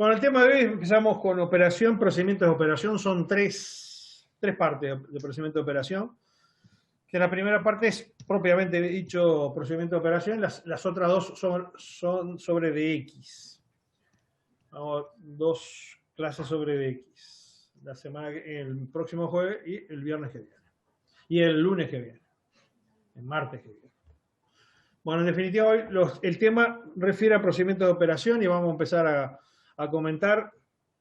Bueno, el tema de hoy empezamos con operación, procedimientos de operación. Son tres partes de procedimiento de operación. Que la primera parte es propiamente dicho procedimiento de operación, las otras dos son sobre DX. Vamos, dos clases sobre DX. El próximo jueves y el viernes que viene. Y el lunes que viene. El martes que viene. Bueno, en definitiva, hoy el tema refiere a procedimientos de operación y vamos a empezar a comentar.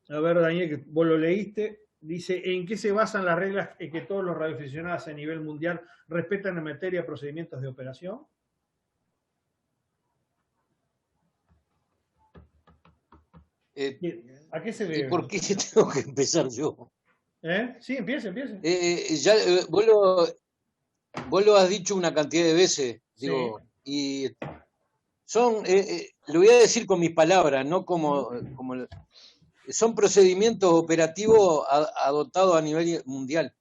A ver, Daniel, que vos lo leíste. Dice, ¿en qué se basan las reglas en que todos los radioaficionados a nivel mundial respetan en materia de procedimientos de operación? ¿A qué se ¿Y por debe? qué tengo que empezar yo? Sí, empiece. Vos lo has dicho una cantidad de veces, Sí. digo, y lo voy a decir con mis palabras, no son procedimientos operativos adoptados a nivel mundial.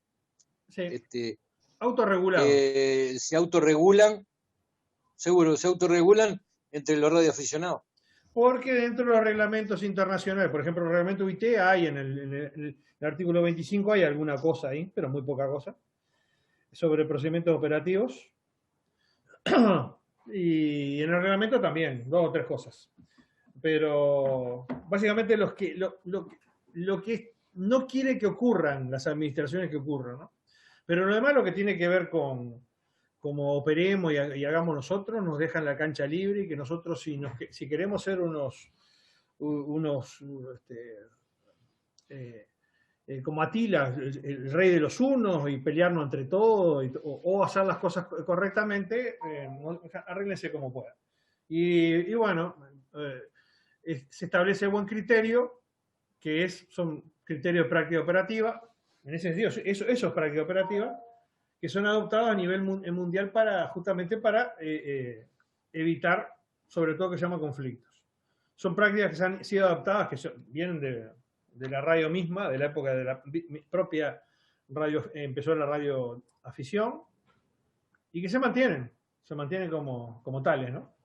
Sí. Autorregulados. Que se autorregulan, seguro, se autorregulan entre los radioaficionados. Porque dentro de los reglamentos internacionales, por ejemplo, el reglamento UIT hay en el artículo 25 hay alguna cosa ahí, pero muy poca cosa, sobre procedimientos operativos. Y en el reglamento también, dos o tres cosas. Pero básicamente lo que no quiere que ocurran las administraciones que ocurran, ¿no? Pero lo demás lo que tiene que ver con cómo operemos y hagamos nosotros, nos dejan la cancha libre y que nosotros si queremos ser unos como Atila, el rey de los unos y pelearnos entre todos o hacer las cosas correctamente, arréglense como puedan. Y bueno, se establece buen criterio, que son criterios de práctica operativa, en ese sentido, eso es práctica operativa, que son adoptados a nivel mundial justamente para evitar, sobre todo, que se llama conflictos. Son prácticas que han sido adaptadas, que vienen de la radio misma, de la época de la propia radio, empezó la radio afición, y que se mantienen como tales, ¿no?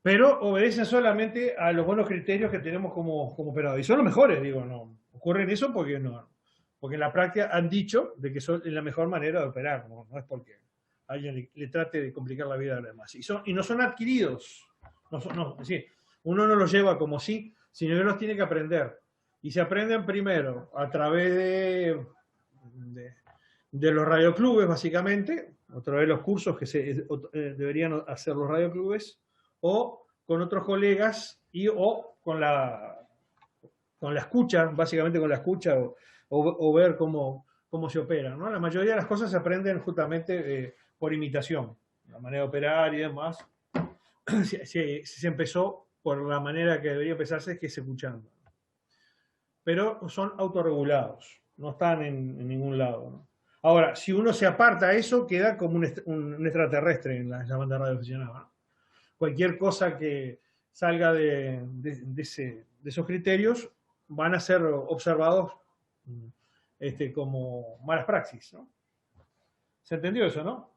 Pero obedecen solamente a los buenos criterios que tenemos como operadores. Y son los mejores, digo, no. Ocurre eso porque en la práctica han dicho de que son la mejor manera de operar, no es porque alguien le trate de complicar la vida a los demás. Y no son adquiridos. Es decir, uno no los lleva como sí, sino que los tiene que aprender. Y se aprenden primero a través de los radioclubes, básicamente, a través de los cursos que deberían hacer los radioclubes, o con otros colegas o con la escucha, básicamente con la escucha o ver cómo se opera, ¿no? La mayoría de las cosas se aprenden justamente por imitación, la manera de operar y demás. Se empezó por la manera que debería empezarse, que es escuchando. Pero son autorregulados, no están en ningún lado, ¿no? Ahora, si uno se aparta a eso, queda como un extraterrestre en la banda radioaficionada, ¿no? Cualquier cosa que salga de esos criterios van a ser observados como malas praxis, ¿no? ¿Se entendió eso, no?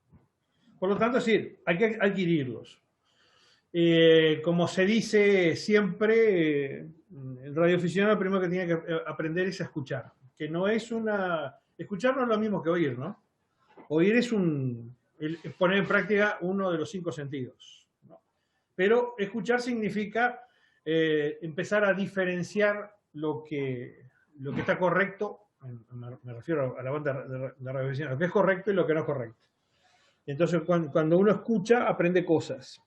Por lo tanto, sí, hay que adquirirlos. Como se dice siempre, el radioaficionado lo primero que tiene que aprender es a escuchar, que no es escuchar no es lo mismo que oír, ¿no? Oír es poner en práctica uno de los 5 sentidos, ¿no? Pero escuchar significa empezar a diferenciar lo que está correcto, me refiero a la banda de radioaficionado, lo que es correcto y lo que no es correcto. Entonces, cuando uno escucha, aprende cosas.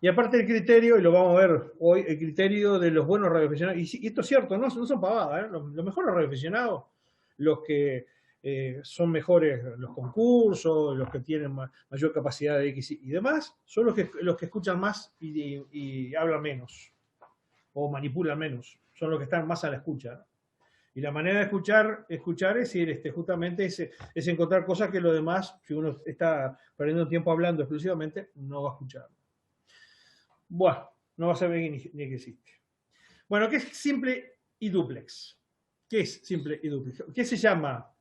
Y aparte del criterio, y lo vamos a ver hoy, el criterio de los buenos radioaficionados, y esto es cierto, no son pavadas, ¿eh? Los mejores radioaficionados, los que son mejores los concursos, los que tienen mayor capacidad de X y demás, son los que escuchan más y hablan menos, o manipulan menos, son los que están más a la escucha. Y la manera de escuchar es ir justamente es encontrar cosas que lo demás, si uno está perdiendo tiempo hablando exclusivamente, no va a escuchar. Bueno, no va a saber ni que existe. Bueno, ¿qué es simple y duplex? ¿Qué es simple y duplex? ¿Qué se llama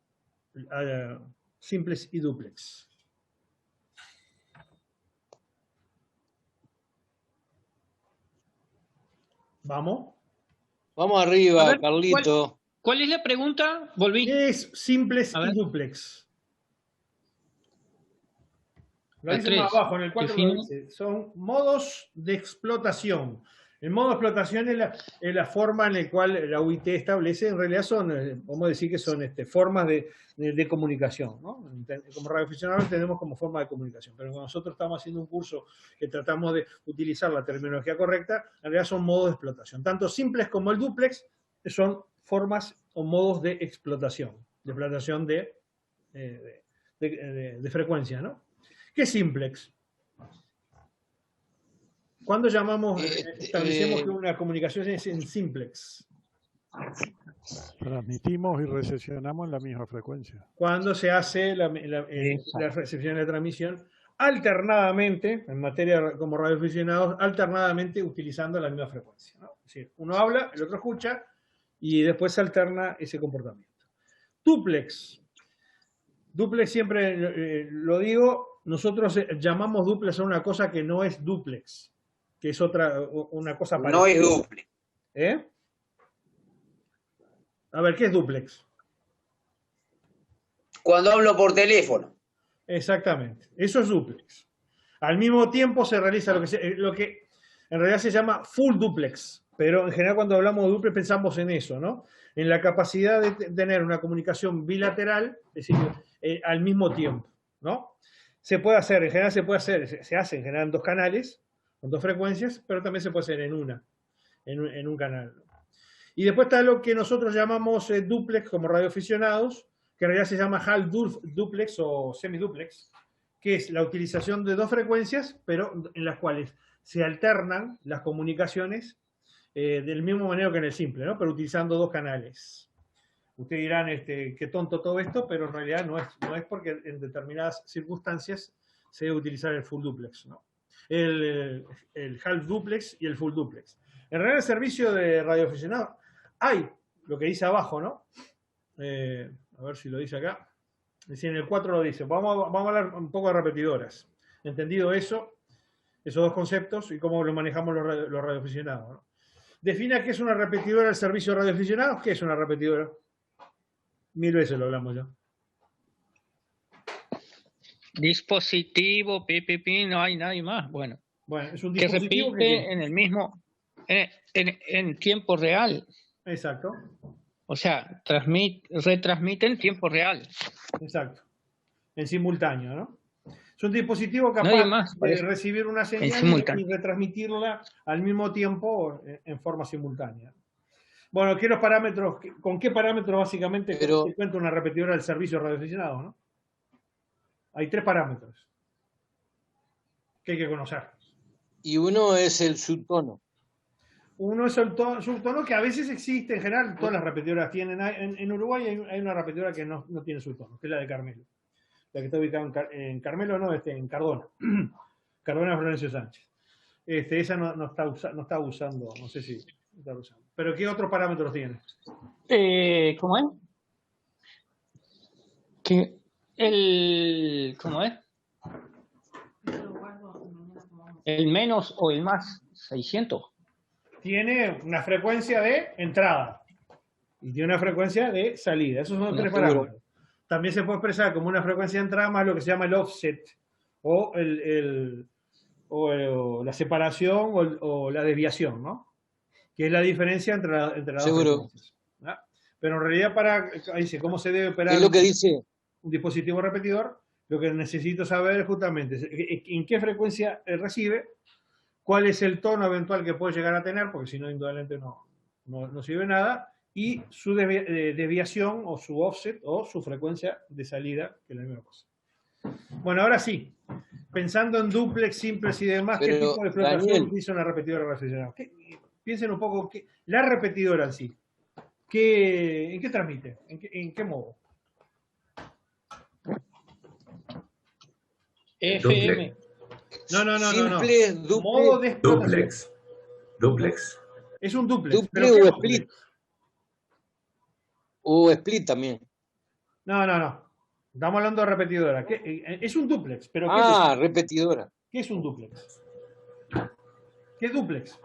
simples y duplex? Vamos. Vamos A arriba, ver, Carlito. ¿cuál es la pregunta? Volví. ¿Qué es simplex A y ver. duplex? Lo La dice más 3. abajo, en el 4 lo Define. dice. Son modos de explotación. El modo de explotación es la forma en la cual la UIT establece, en realidad son, vamos a decir que son formas de comunicación, ¿no? Como radioaficionados entendemos como forma de comunicación, pero cuando nosotros estamos haciendo un curso que tratamos de utilizar la terminología correcta, en realidad son modos de explotación. Tanto simples como el duplex son formas o modos de explotación de frecuencia, ¿no? ¿Qué es simplex? ¿Cuándo establecemos que una comunicación es en simplex? Transmitimos y recepcionamos en la misma frecuencia. Cuando se hace la recepción y la transmisión alternadamente, en materia como radioaficionados, alternadamente utilizando la misma frecuencia, ¿no? Es decir, uno habla, el otro escucha y después se alterna ese comportamiento. Duplex. Duplex siempre lo digo, nosotros llamamos duplex a una cosa que no es duplex, que es una cosa parecida. No es duplex. A ver, ¿qué es duplex? Cuando hablo por teléfono. Exactamente, eso es duplex. Al mismo tiempo se realiza lo que en realidad se llama full duplex, pero en general cuando hablamos de duplex pensamos en eso, ¿no? En la capacidad de tener una comunicación bilateral, es decir, al mismo tiempo, ¿no? Se puede hacer, en general se hace en general en 2 canales, con 2 frecuencias, pero también se puede hacer en un canal. Y después está lo que nosotros llamamos duplex como radioaficionados, que en realidad se llama half duplex o semiduplex, que es la utilización de 2 frecuencias, pero en las cuales se alternan las comunicaciones del mismo manera que en el simple, ¿no? Pero utilizando 2 canales. Ustedes dirán, qué tonto todo esto, pero en realidad no es porque en determinadas circunstancias se debe utilizar el full duplex, ¿no? El half duplex y el full duplex. En realidad el servicio de radioaficionados hay lo que dice abajo, ¿no? A ver si lo dice acá. Es decir, en el 4 lo dice. Vamos a hablar un poco de repetidoras. Entendido eso, esos 2 conceptos y cómo lo manejamos los radioaficionados, ¿no? Defina qué es una repetidora del servicio de radioaficionados. ¿Qué es una repetidora? 1000 veces lo hablamos ya. Dispositivo, PPP, no hay nadie más. Bueno, es un que dispositivo repite en el mismo, en tiempo real. Exacto. O sea, retransmite en tiempo real. Exacto. En simultáneo, ¿no? Es un dispositivo capaz de recibir una señal y retransmitirla al mismo tiempo en forma simultánea. Bueno, ¿qué los parámetros? ¿Con qué parámetros básicamente se cuenta una repetidora del servicio radioaficionado, ¿no? Hay 3 parámetros que hay que conocer. Y uno es el subtono. Uno es el subtono que a veces existe, en general todas las repetidoras tienen. En Uruguay hay una repetidora que no tiene subtono, que es la de Carmelo. La que está ubicada en Carmelo, no, en Cardona. Cardona Florencio Sánchez. Esa no está usando, no sé si está usando. ¿Pero qué otros parámetros tiene? ¿Cómo es? ¿Cómo es? ¿El menos o el más 600? Tiene una frecuencia de entrada y tiene una frecuencia de salida. Esos son 3 parámetros. También se puede expresar como una frecuencia de entrada más lo que se llama el offset o la separación o la desviación, ¿no? Que es la diferencia entre las 2 frecuencias. ¿No? Pero en realidad dice cómo se debe operar es lo que dice un dispositivo repetidor. Lo que necesito saber es justamente en qué frecuencia recibe, cuál es el tono eventual que puede llegar a tener, porque si no, indudablemente no sirve nada, y su desviación o su offset o su frecuencia de salida, que es la misma cosa. Bueno, ahora sí, pensando en duplex, simples y demás, ¿qué tipo de explotación utiliza una repetidora radioaficionada? Piensen un poco, la repetidora en sí, ¿en qué transmite? ¿En qué modo? FM. No. Simple, modo de explotación. Duplex. Es un duplex. Duple o split. O split también. No. Estamos hablando de repetidora. Es un duplex, pero repetidora. ¿Qué es un duplex? ¿Qué es duplex?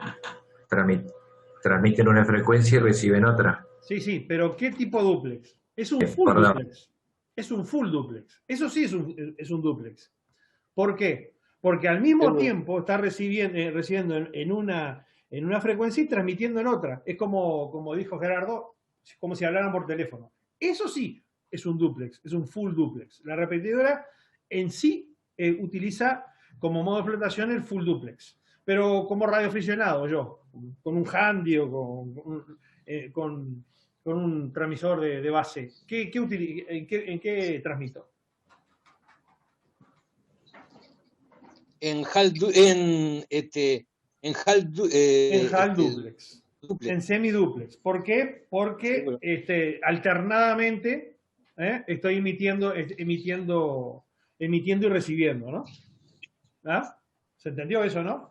Transmiten una frecuencia y reciben otra. Sí, sí, pero ¿qué tipo dúplex? Es un full Perdón. dúplex. Es un full dúplex. Eso sí es un dúplex. ¿Por qué? Porque al mismo Seguro. tiempo está recibiendo en una frecuencia y transmitiendo en otra. Es como dijo Gerardo, como si hablaran por teléfono. Eso sí es un dúplex, es un full dúplex. La repetidora en sí utiliza como modo de explotación el full dúplex. Pero como radioaficionado yo, con un handy o con un transmisor de base, ¿en qué transmito? En HAL, en HAL, En HAL duplex. duplex. En semiduplex. ¿Por qué? Porque Seguro. alternadamente estoy emitiendo y recibiendo, ¿no? ¿Ah? ¿Se entendió eso, no?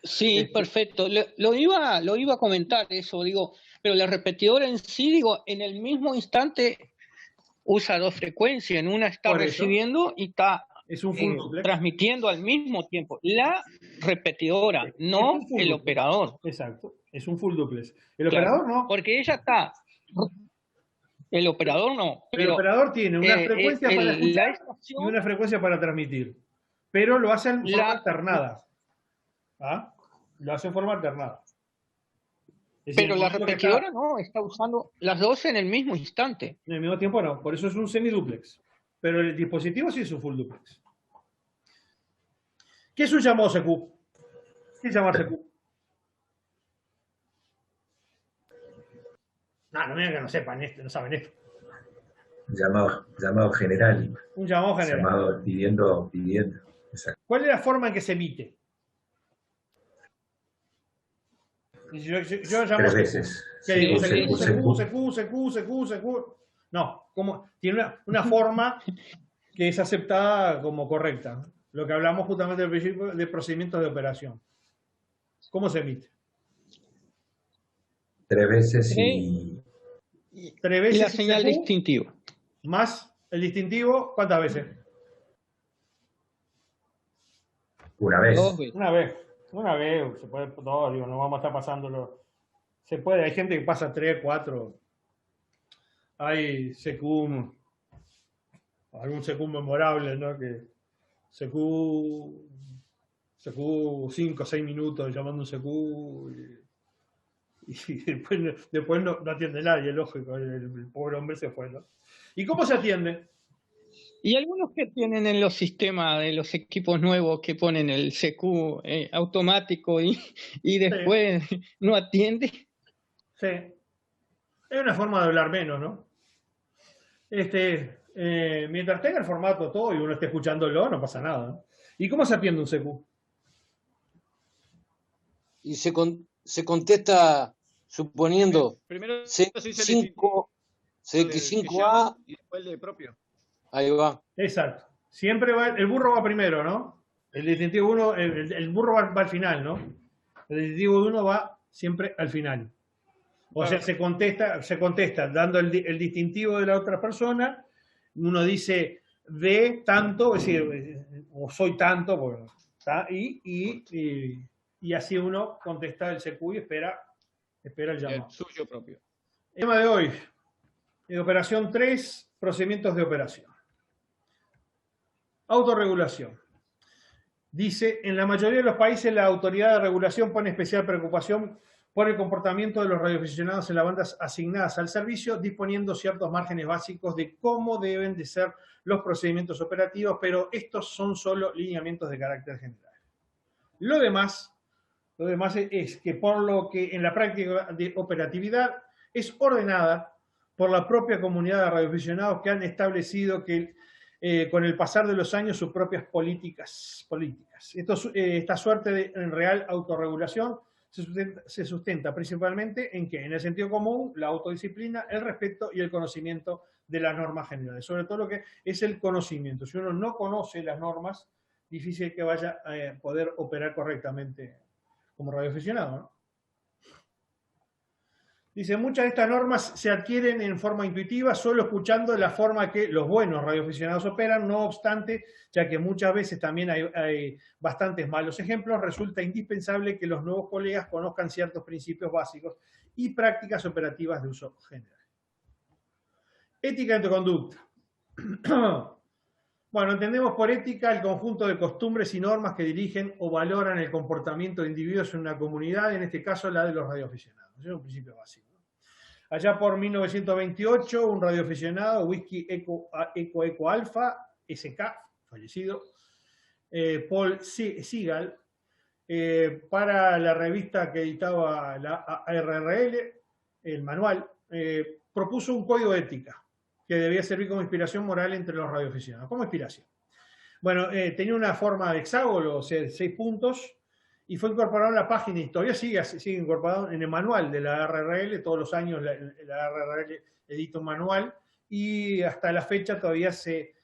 Sí, perfecto. Lo iba a comentar eso, digo, pero la repetidora en sí, digo, en el mismo instante usa dos frecuencias, en una está Por eso. recibiendo y está Es un full duplex. transmitiendo al mismo tiempo. La repetidora, Es no un full el duplex. operador. Exacto, es un full duplex. El Claro, operador no. porque ella está. El operador no. El Pero, operador tiene una frecuencia para la escuchar y estación, una frecuencia para transmitir. Pero lo hace en forma alternada. ¿Ah? Lo hace en forma alternada. Es pero decir, la el momento que repetidora está no, está usando las dos en el mismo instante. en el mismo tiempo no. Por eso es un semiduplex. Pero el dispositivo sí es un full duplex. ¿Qué es un llamado CQ? ¿Qué es llamar CQ? No me digan que no sepan esto, no saben esto. Llamado general. Un llamado general. Llamado pidiendo. Exacto. ¿Cuál es la forma en que se emite? Yo llamo Tres CQ. veces. ¿Qué digo? CQ. No, tiene una forma que es aceptada como correcta. Lo que hablamos justamente al principio de procedimientos de operación. ¿Cómo se emite? Tres veces y Tres Y veces la señal CQ, distintiva. más el distintivo, ¿cuántas veces? una vez. Dos veces. Una vez, se puede dos, digo, no vamos a estar pasándolo. Se puede, hay gente que pasa 3, 4. Hay secum, algún secum memorable, ¿no? Que secu 5 o 6 minutos llamando un secu y después no atiende nadie, lógico, el pobre hombre se fue, ¿no? ¿Y cómo se atiende? Y algunos que tienen en los sistemas de los equipos nuevos que ponen el CQ automático y después no atiende. Sí. Es una forma de hablar menos, ¿no? Mientras tenga el formato todo y uno esté escuchándolo, no pasa nada, ¿no? ¿Y cómo se atiende un CQ? Y se contesta suponiendo Primero se dice el C5, de CX5A, y después el de propio. ahí va. Exacto. Siempre el burro va primero, ¿no? El distintivo 1, el burro va al final, ¿no? El distintivo 1 va siempre al final. O sea, se contesta dando el distintivo de la otra persona. Uno dice de tanto, es decir, o soy tanto, y así uno contesta el CQ y espera el llamado. El suyo propio. El tema de hoy, de operación 3, procedimientos de operación. Autorregulación. Dice, en la mayoría de los países la autoridad de regulación pone especial preocupación por el comportamiento de los radioaficionados en las bandas asignadas al servicio, disponiendo ciertos márgenes básicos de cómo deben de ser los procedimientos operativos, pero estos son solo lineamientos de carácter general. Lo demás es que por lo que en la práctica de operatividad es ordenada por la propia comunidad de radioaficionados que han establecido que con el pasar de los años sus propias políticas. Esta suerte de en real autorregulación se sustenta principalmente en que en el sentido común, la autodisciplina, el respeto y el conocimiento de las normas generales, sobre todo lo que es el conocimiento. Si uno no conoce las normas, difícil que vaya a poder operar correctamente como radioaficionado, ¿no? Dice, muchas de estas normas se adquieren en forma intuitiva solo escuchando la forma que los buenos radioaficionados operan, no obstante, ya que muchas veces también hay bastantes malos ejemplos, resulta indispensable que los nuevos colegas conozcan ciertos principios básicos y prácticas operativas de uso general. Ética de conducta. Bueno, entendemos por ética el conjunto de costumbres y normas que dirigen o valoran el comportamiento de individuos en una comunidad, en este caso la de los radioaficionados. Es un principio básico. Allá por 1928, un radioaficionado, Whisky Eco Alpha, SK, fallecido, Paul Seagal, para la revista que editaba la ARRL, el manual, propuso un código de ética que debía servir como inspiración moral entre los radioaficionados. Como inspiración. Bueno, tenía una forma de hexágono, o sea, 6 puntos, y fue incorporado en la página y todavía sigue incorporado en el manual de la ARRL. Todos los años la ARRL edita un manual y hasta la fecha todavía se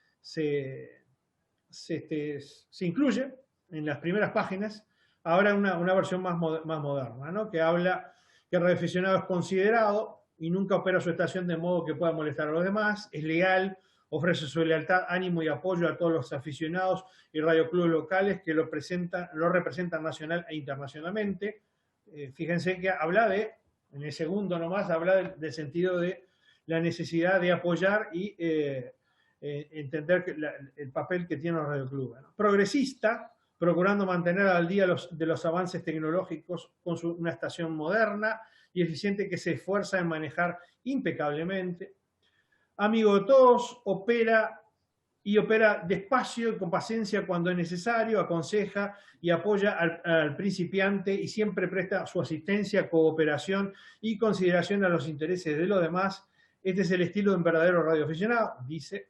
incluye en las primeras páginas. Ahora una versión más moderna, ¿no? Que habla que el radioaficionado es considerado y nunca opera su estación de modo que pueda molestar a los demás, es leal, ofrece su lealtad, ánimo y apoyo a todos los aficionados y radioclubes locales que lo representan nacional e internacionalmente. Fíjense que habla en el segundo nomás, habla del sentido de la necesidad de apoyar y entender el papel que tienen los radioclubes, ¿no? Progresista, procurando mantener al día de los avances tecnológicos con una estación moderna y eficiente que se esfuerza en manejar impecablemente. Amigo de todos, opera despacio y con paciencia cuando es necesario, aconseja y apoya al principiante y siempre presta su asistencia, cooperación y consideración a los intereses de los demás. Este es el estilo de un verdadero radioaficionado, dice.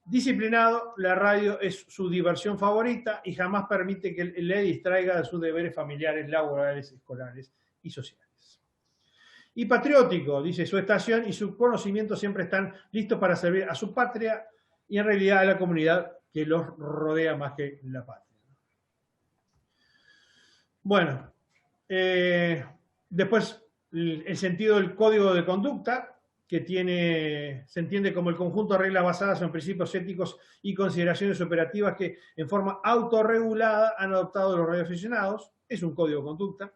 Disciplinado, la radio es su diversión favorita y jamás permite que le distraiga de sus deberes familiares, laborales, escolares y sociales. Y patriótico, dice, su estación y su conocimiento siempre están listos para servir a su patria y en realidad a la comunidad que los rodea más que la patria. Bueno, después el sentido del código de conducta, que se entiende como el conjunto de reglas basadas en principios éticos y consideraciones operativas que en forma autorregulada han adoptado los radioaficionados. Es un código de conducta.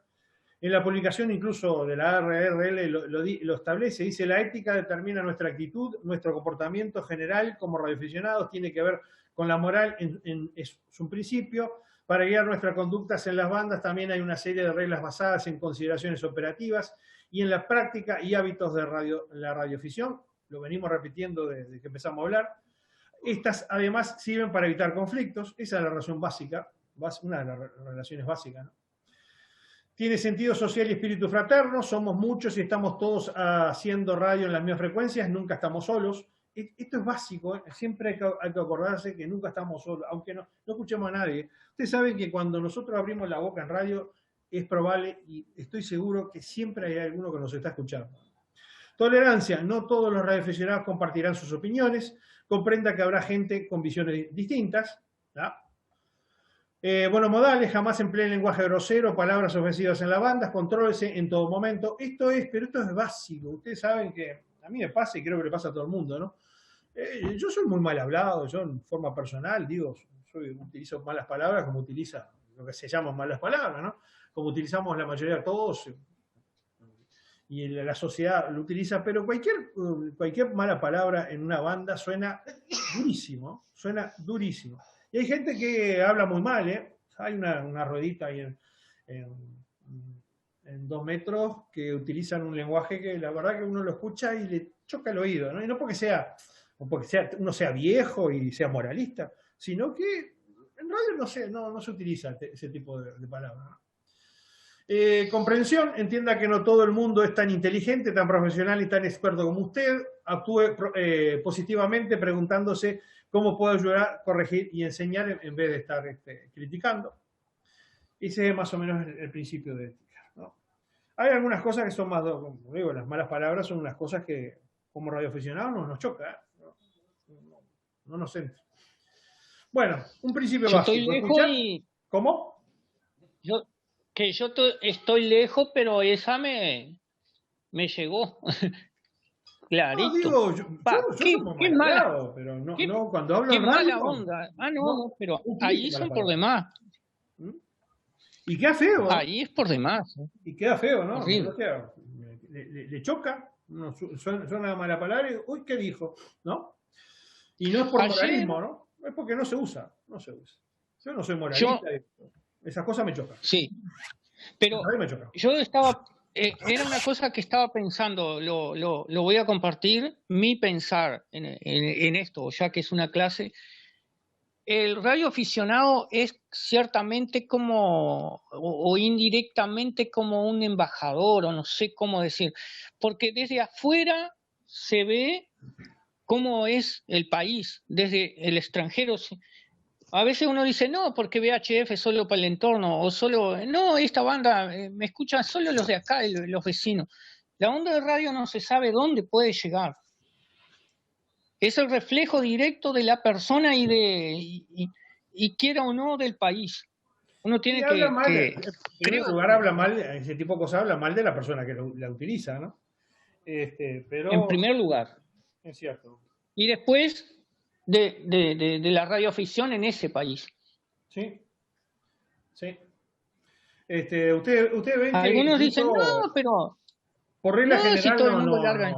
En la publicación incluso de la ARRL lo establece, dice, la ética determina nuestra actitud, nuestro comportamiento general como radioaficionados, tiene que ver con la moral, es un principio. Para guiar nuestras conductas en las bandas también hay una serie de reglas basadas en consideraciones operativas y en la práctica y hábitos de la radioafición. Lo venimos repitiendo desde que empezamos a hablar. Estas además sirven para evitar conflictos, esa es la razón básica, una de las relaciones básicas, ¿no? Tiene sentido social y espíritu fraterno, somos muchos y estamos todos haciendo radio en las mismas frecuencias, nunca estamos solos. Esto es básico, ¿eh? Siempre hay que acordarse que nunca estamos solos, aunque no escuchemos a nadie. Ustedes saben que cuando nosotros abrimos la boca en radio, es probable y estoy seguro que siempre hay alguno que nos está escuchando. Tolerancia, no todos los radioaficionados compartirán sus opiniones, comprenda que habrá gente con visiones distintas, ¿no? Buenos modales, jamás empleen lenguaje grosero, palabras ofensivas en la banda, contrólese en todo momento. Pero esto es básico. Ustedes saben que a mí me pasa y creo que le pasa a todo el mundo, ¿no? Yo soy muy mal hablado, yo en forma personal, utilizo malas palabras como utiliza lo que se llaman malas palabras, ¿no? Como utilizamos la mayoría de todos, y la sociedad lo utiliza, pero cualquier mala palabra en una banda suena durísimo, Y hay gente que habla muy mal, ¿eh? Hay una ruedita ahí en 2 metros que utilizan un lenguaje que la verdad que uno lo escucha y le choca el oído, ¿no? Y no porque uno sea viejo y sea moralista, sino que en radio no se utiliza ese tipo de palabras, ¿no? Comprensión, entienda que no todo el mundo es tan inteligente, tan profesional y tan experto como usted. Actúe positivamente preguntándose cómo puedo ayudar, corregir y enseñar en vez de estar criticando. Ese es más o menos el principio de ética, ¿no? Hay algunas cosas que son más, como digo, las malas palabras son unas cosas que como radioaficionados nos choca, ¿eh? No nos entra. Bueno, un principio Yo básico. estoy lejos y... ¿Cómo? Yo estoy lejos, pero esa me me llegó. No, Clarito. digo, yo Qué tomo qué mal mala, hablado, pero no, qué, no, cuando hablo qué en mala radio, onda. Ah, no, no pero utilizo ahí malas son por palabras. demás. ¿Mm? Y queda feo, ¿no? Ahí es por demás. Y queda feo, ¿no? Horrible. O sea, le choca, suena mala palabra y, uy, ¿qué dijo? ¿No? Y no es por Ayer, moralismo, ¿no? Es porque no se usa, no se usa. Yo no soy yo, moralista, esas cosas me chocan. sí, A pero mí me chocan. yo estaba, era una cosa que estaba pensando, lo voy a compartir, mi pensar en esto, ya que es una clase. El radioaficionado es ciertamente como, o indirectamente como un embajador, o no sé cómo decir, porque desde afuera se ve cómo es el país, desde el extranjero. A veces uno dice, no, porque VHF es solo para el entorno, o solo, no, esta banda me escuchan solo los de acá, los vecinos. La onda de radio no se sabe dónde puede llegar. Es el reflejo directo de la persona y quiera o no del país. Uno Y tiene habla mal, que en primer lugar, habla mal, ese tipo de cosas habla mal de la persona que la utiliza, ¿no? en Pero primer lugar. es cierto. Y después de la radioafición en ese país. Sí, sí. Usted ven que Algunos dicen, no, incluso pero por regla no, si general todo el mundo larga.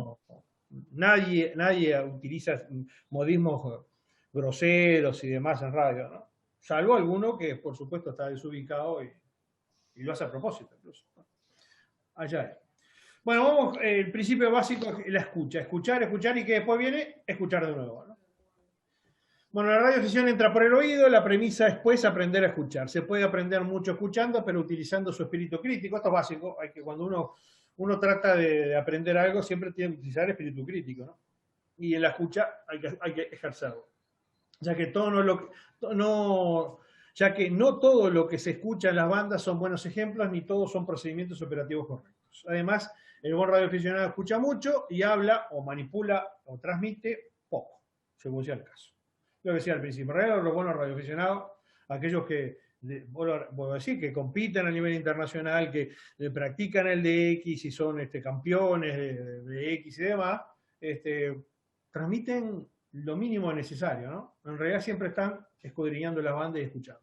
nadie utiliza modismos groseros y demás en radio, ¿no? Salvo alguno que por supuesto está desubicado y lo hace a propósito incluso. Allá es. Bueno, vamos, el principio básico es la escucha, escuchar y que después viene escuchar de nuevo, ¿no? Bueno, la radioafición entra por el oído, la premisa es pues aprender a escuchar. Se puede aprender mucho escuchando, pero utilizando su espíritu crítico. Esto es básico, hay que cuando uno trata de aprender algo, siempre tiene que utilizar el espíritu crítico, ¿no? Y en la escucha hay que ejercerlo. Ya que ya que no todo lo que se escucha en las bandas son buenos ejemplos, ni todos son procedimientos operativos correctos. Además, el buen radioaficionado escucha mucho y habla o manipula o transmite poco, según sea el caso. Lo que decía al principio, en realidad los buenos radioaficionados, aquellos que, vuelvo a decir, que compiten a nivel internacional, que practican el DX y son campeones de X y demás, transmiten lo mínimo necesario, ¿no? En realidad siempre están escudriñando las bandas y escuchando.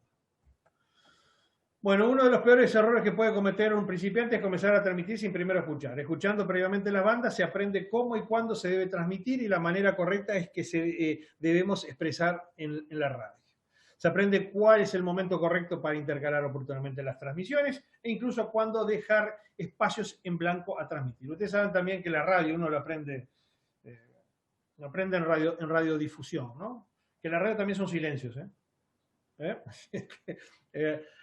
Bueno, uno de los peores errores que puede cometer un principiante es comenzar a transmitir sin primero escuchar. Escuchando previamente las bandas se aprende cómo y cuándo se debe transmitir y la manera correcta es que debemos expresar en la radio. Se aprende cuál es el momento correcto para intercalar oportunamente las transmisiones e incluso cuándo dejar espacios en blanco a transmitir. Ustedes saben también que la radio uno lo aprende en radiodifusión, ¿no? Que la radio también son silencios,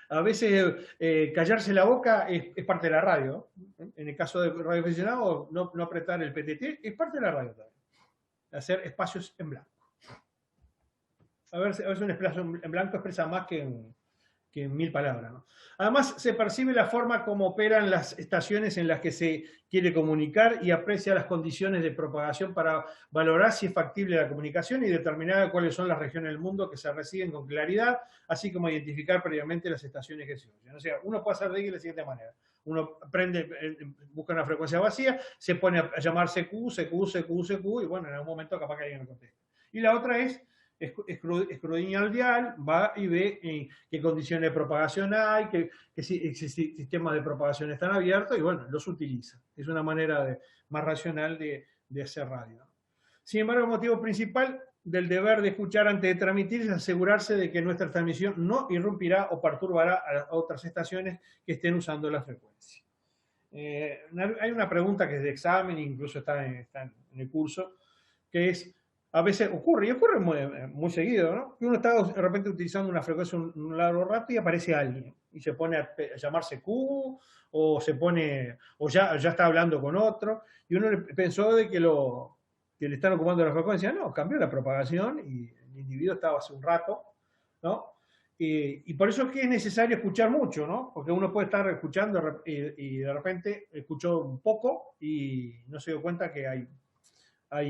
a veces callarse la boca es parte de la radio. En el caso de radioaficionado, no apretar el PTT es parte de la radio también. Hacer espacios en blanco. A veces un espacio en blanco expresa más que en 1000 palabras, ¿no? Además, se percibe la forma como operan las estaciones en las que se quiere comunicar y aprecia las condiciones de propagación para valorar si es factible la comunicación y determinar cuáles son las regiones del mundo que se reciben con claridad, así como identificar previamente las estaciones que se oyen. O sea, uno puede hacer de la siguiente manera. Uno busca una frecuencia vacía, se pone a llamar CQ, y bueno, en algún momento capaz que alguien lo contesta. Y la otra es escudriña al dial, va y ve qué condiciones de propagación hay, qué sistemas de propagación están abiertos y bueno, los utiliza. Es una manera más racional de hacer radio. Sin embargo, el motivo principal del deber de escuchar antes de transmitir es asegurarse de que nuestra transmisión no irrumpirá o perturbará a otras estaciones que estén usando la frecuencia. Hay una pregunta que es de examen, incluso está en el curso, que es, a veces ocurre, y ocurre muy seguido, ¿no? Que uno está de repente utilizando una frecuencia un largo rato y aparece alguien y se pone a llamarse Q o ya está hablando con otro y uno pensó de que le están ocupando la frecuencia. No, cambió la propagación y el individuo estaba hace un rato, ¿no? Y por eso es que es necesario escuchar mucho, ¿no? Porque uno puede estar escuchando y de repente escuchó un poco y no se dio cuenta que hay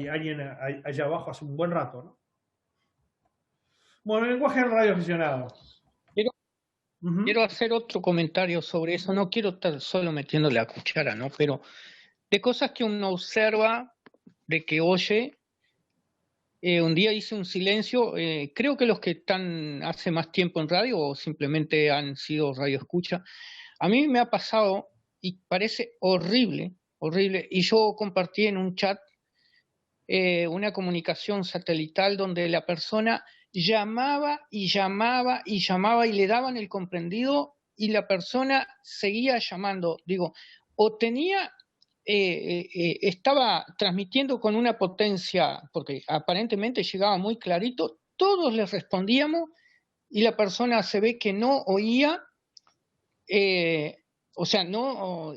alguien allá abajo hace un buen rato, ¿no? Bueno, el lenguaje del radioaficionado. Quiero hacer otro comentario sobre eso. No quiero estar solo metiéndole la cuchara, ¿no? Pero de cosas que uno observa, de que oye. Un día hice un silencio, creo que los que están hace más tiempo en radio o simplemente han sido radioescucha, a mí me ha pasado y parece horrible, horrible, y yo compartí en un chat una comunicación satelital donde la persona llamaba y llamaba y llamaba y le daban el comprendido y la persona seguía llamando. Digo, o tenía... estaba transmitiendo con una potencia, porque aparentemente llegaba muy clarito, todos les respondíamos y la persona se ve que no oía, o sea, no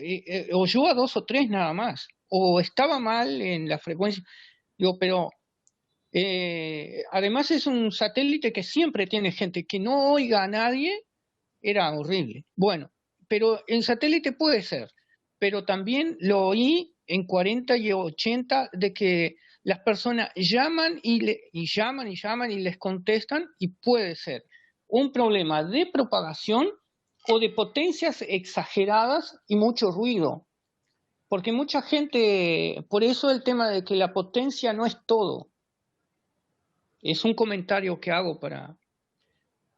oyó a 2 o 3 nada más, o estaba mal en la frecuencia. Digo, pero además es un satélite que siempre tiene gente que no oiga a nadie, era horrible. Bueno, pero en satélite puede ser. Pero también lo oí en 40 y 80 de que las personas llaman y llaman y llaman y les contestan y puede ser un problema de propagación o de potencias exageradas y mucho ruido. Porque mucha gente, por eso el tema de que la potencia no es todo. Es un comentario que hago para...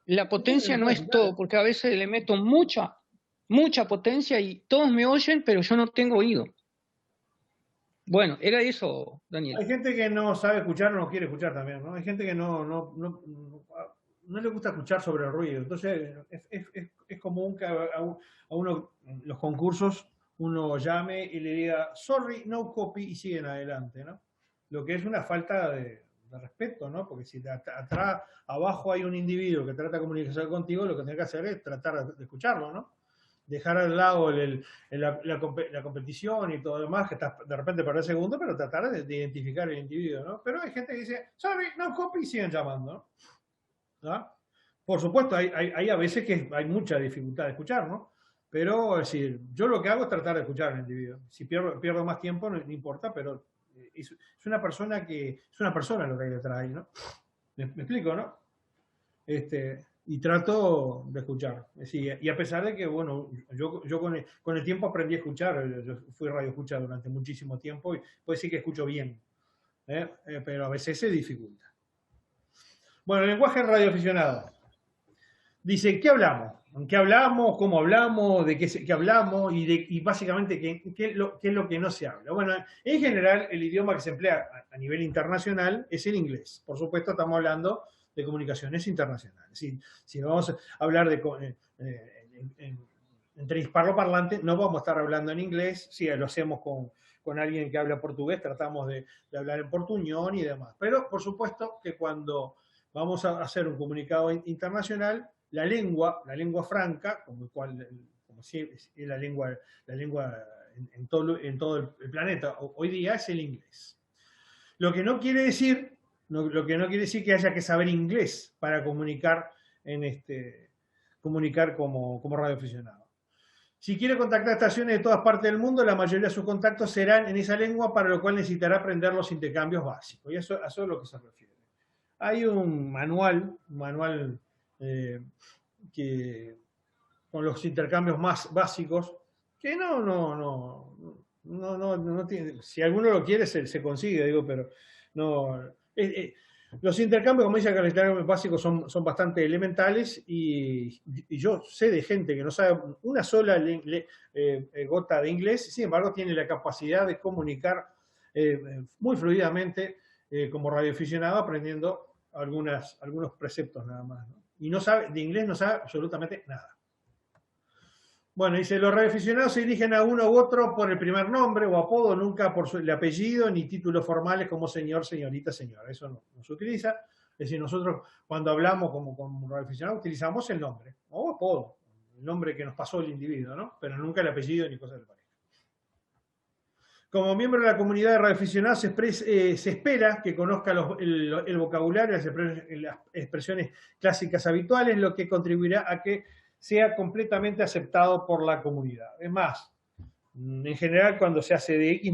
La potencia no es todo, porque a veces le meto mucha potencia y todos me oyen, pero yo no tengo oído. Bueno, era eso, Daniel. Hay gente que no sabe escuchar o no quiere escuchar también, ¿no? Hay gente que no le gusta escuchar sobre el ruido. Entonces, es común que a uno, los concursos, uno llame y le diga, sorry, no copy, y siguen adelante, ¿no? Lo que es una falta de respeto, ¿no? Porque si atrás, abajo hay un individuo que trata de comunicarse contigo, lo que tienes que hacer es tratar de escucharlo, ¿no? Dejar al lado la competición y todo lo demás, que estás de repente perdés segundo, pero tratar de identificar el individuo, ¿no? Pero hay gente que dice, sorry, no copy, y siguen llamando, ¿no? Por supuesto, hay a veces que hay mucha dificultad de escuchar, ¿no? Pero, es decir, yo lo que hago es tratar de escuchar al individuo. Si pierdo más tiempo, no importa, pero es una persona lo que hay detrás ahí, ¿no? ¿Me explico, no? Y trato de escuchar. Y a pesar de que, bueno, yo con el tiempo aprendí a escuchar, yo fui radio escucha durante muchísimo tiempo y puedo decir que escucho bien, pero a veces se dificulta. Bueno, el lenguaje radioaficionado. Dice, ¿qué hablamos? ¿En qué hablamos? ¿Cómo hablamos? ¿De qué hablamos? Y básicamente, ¿qué es lo que no se habla? Bueno, en general, el idioma que se emplea a nivel internacional es el inglés. Por supuesto, estamos hablando de comunicaciones internacionales. Si vamos a hablar entre hispanoparlantes, no vamos a estar hablando en inglés. Si lo hacemos con alguien que habla portugués, tratamos de hablar en portuñol y demás. Pero, por supuesto, que cuando vamos a hacer un comunicado internacional, la lengua franca, como si es la lengua en todo el planeta hoy día, es el inglés. Lo que no quiere decir que haya que saber inglés para comunicar como radioaficionado. Si quiere contactar estaciones de todas partes del mundo, la mayoría de sus contactos serán en esa lengua, para lo cual necesitará aprender los intercambios básicos. Y eso es lo que se refiere. Hay un manual con los intercambios más básicos, que no tiene. Si alguno lo quiere, se consigue, digo, pero no. Los intercambios, como dice acá, los intercambios básicos son bastante elementales y yo sé de gente que no sabe una sola gota de inglés, sin embargo tiene la capacidad de comunicar muy fluidamente como radioaficionado, aprendiendo algunos preceptos nada más, ¿no? Y de inglés no sabe absolutamente nada. Bueno, dice, los radioaficionados se dirigen a uno u otro por el primer nombre o apodo, nunca por el apellido ni títulos formales como señor, señorita, señora. Eso no se utiliza. Es decir, nosotros cuando hablamos como radioaficionados utilizamos el nombre o apodo, el nombre que nos pasó el individuo, ¿no? Pero nunca el apellido ni cosas del pareja. Como miembro de la comunidad de radioaficionados se espera que conozca el vocabulario, las expresiones clásicas habituales, lo que contribuirá a que sea completamente aceptado por la comunidad. Es más, en general cuando se hace de X,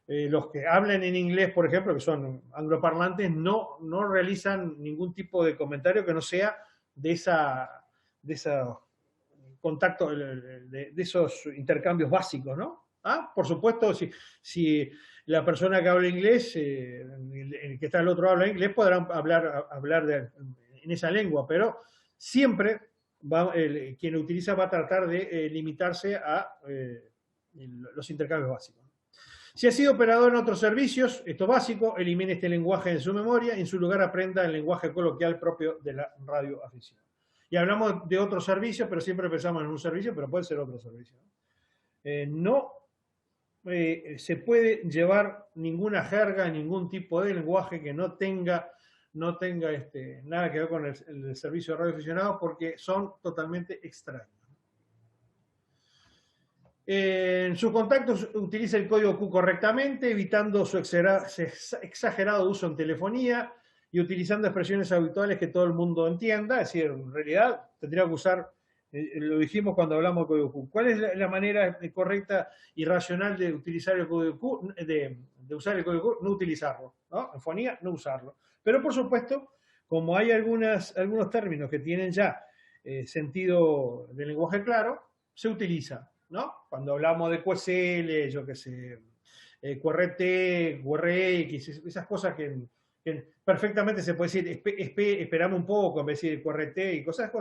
los que hablan en inglés, por ejemplo, que son angloparlantes, no realizan ningún tipo de comentario que no sea de esos intercambios básicos, ¿no? Por supuesto, si la persona que habla inglés, el que está al otro habla inglés, podrán hablar en esa lengua, pero siempre quien lo utiliza va a tratar de limitarse a los intercambios básicos. Si ha sido operador en otros servicios, esto es básico, elimine este lenguaje en su memoria y en su lugar aprenda el lenguaje coloquial propio de la radioafición. Y hablamos de otros servicios, pero siempre pensamos en un servicio, pero puede ser otro servicio. No se puede llevar ninguna jerga, ningún tipo de lenguaje que no tenga nada que ver con el servicio de radioaficionados, porque son totalmente extraños. En sus contactos utiliza el código Q correctamente, evitando su exagerado uso en telefonía y utilizando expresiones habituales que todo el mundo entienda. Es decir, en realidad tendría que usar, lo dijimos cuando hablamos del código Q. ¿Cuál es la manera correcta y racional de utilizar el código Q? De usar el código Q, no utilizarlo, ¿no? En fonía, no usarlo. Pero por supuesto, como hay algunos términos que tienen ya sentido de lenguaje claro, se utiliza, ¿no? Cuando hablamos de QSL, yo qué sé, QRT, QRX, esas cosas que perfectamente se puede decir, esperamos un poco en vez de decir QRT y cosas,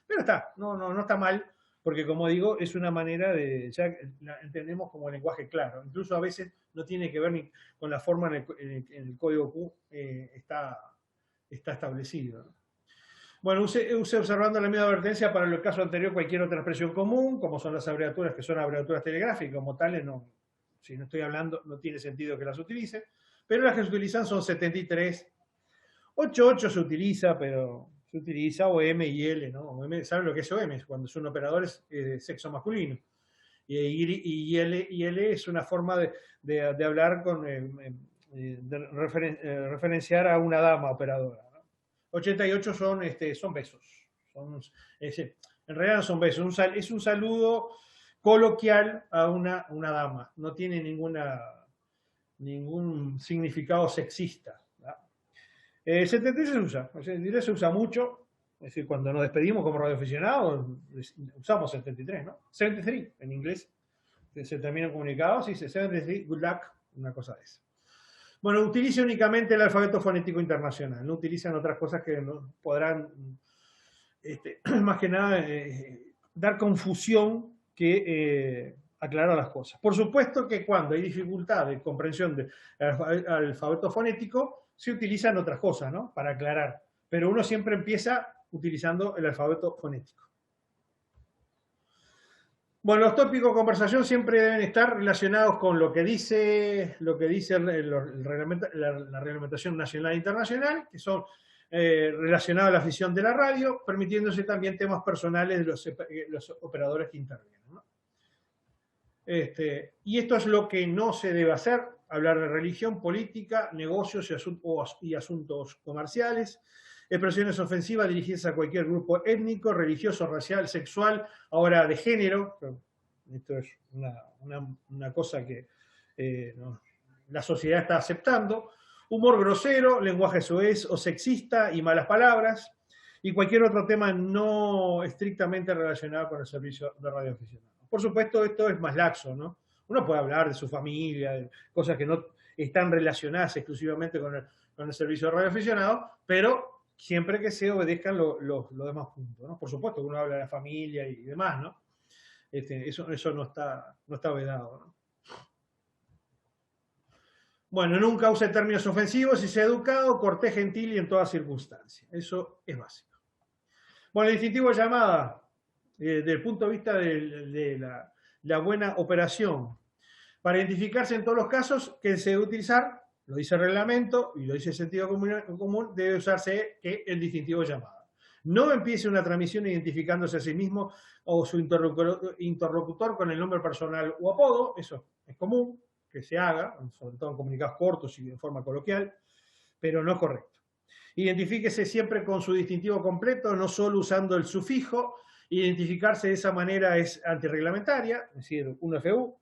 pero no está mal, porque como digo, es una manera ya la entendemos como lenguaje claro. Incluso a veces no tiene que ver ni con la forma en el código Q está establecido, ¿no? Bueno, use observando la misma advertencia para el caso anterior cualquier otra expresión común, como son las abreviaturas, que son abreviaturas telegráficas, como tales, si no estoy hablando, no tiene sentido que las utilice, pero las que se utilizan son 73. 88 se utiliza, pero se utiliza OM y L, ¿no? ¿Saben lo que es OM? Cuando son operadores sexo masculino. Y L es una forma de hablar referenciar a una dama operadora. 88 son besos. En realidad no son besos, es un saludo coloquial a una dama. No tiene ningún significado sexista. 73 se usa. El 73 se usa mucho. Es decir, cuando nos despedimos como radioaficionados, usamos 73, ¿no? 73 en inglés. Se terminan comunicados y dice 73, good luck, una cosa de esa. Bueno, utilice únicamente el alfabeto fonético internacional, no utilizan otras cosas que podrán, más que nada, dar confusión que aclarar las cosas. Por supuesto que cuando hay dificultad de comprensión del alfabeto fonético, se utilizan otras cosas, ¿no? Para aclarar, pero uno siempre empieza utilizando el alfabeto fonético. Bueno, los tópicos de conversación siempre deben estar relacionados con lo que dice la reglamentación nacional e internacional, que son relacionados a la afición de la radio, permitiéndose también temas personales de los operadores que intervienen, ¿no? Y esto es lo que no se debe hacer: hablar de religión, política, negocios y asuntos comerciales, expresiones ofensivas dirigidas a cualquier grupo étnico, religioso, racial, sexual, ahora de género. Esto es una cosa que la sociedad está aceptando. Humor grosero, lenguaje soez o sexista y malas palabras, y cualquier otro tema no estrictamente relacionado con el servicio de radioaficionado. Por supuesto, esto es más laxo, ¿no? Uno puede hablar de su familia, de cosas que no están relacionadas exclusivamente con el servicio de radioaficionado, pero siempre que se obedezcan los demás puntos, ¿no? Por supuesto que uno habla de la familia y demás, ¿no? Eso no está vedado, ¿no? Bueno, nunca use términos ofensivos y sea educado, cortés, gentil y en todas circunstancias. Eso es básico. Bueno, el distintivo de llamada, desde el punto de vista de la buena operación, para identificarse en todos los casos que se debe utilizar, lo dice el reglamento y lo dice el sentido común, debe usarse el distintivo de llamada. No empiece una transmisión identificándose a sí mismo o su interlocutor con el nombre personal o apodo. Eso es común que se haga, sobre todo en comunicados cortos y de forma coloquial, pero no es correcto. Identifíquese siempre con su distintivo completo, no solo usando el sufijo. Identificarse de esa manera es antirreglamentaria, es decir, 1FU,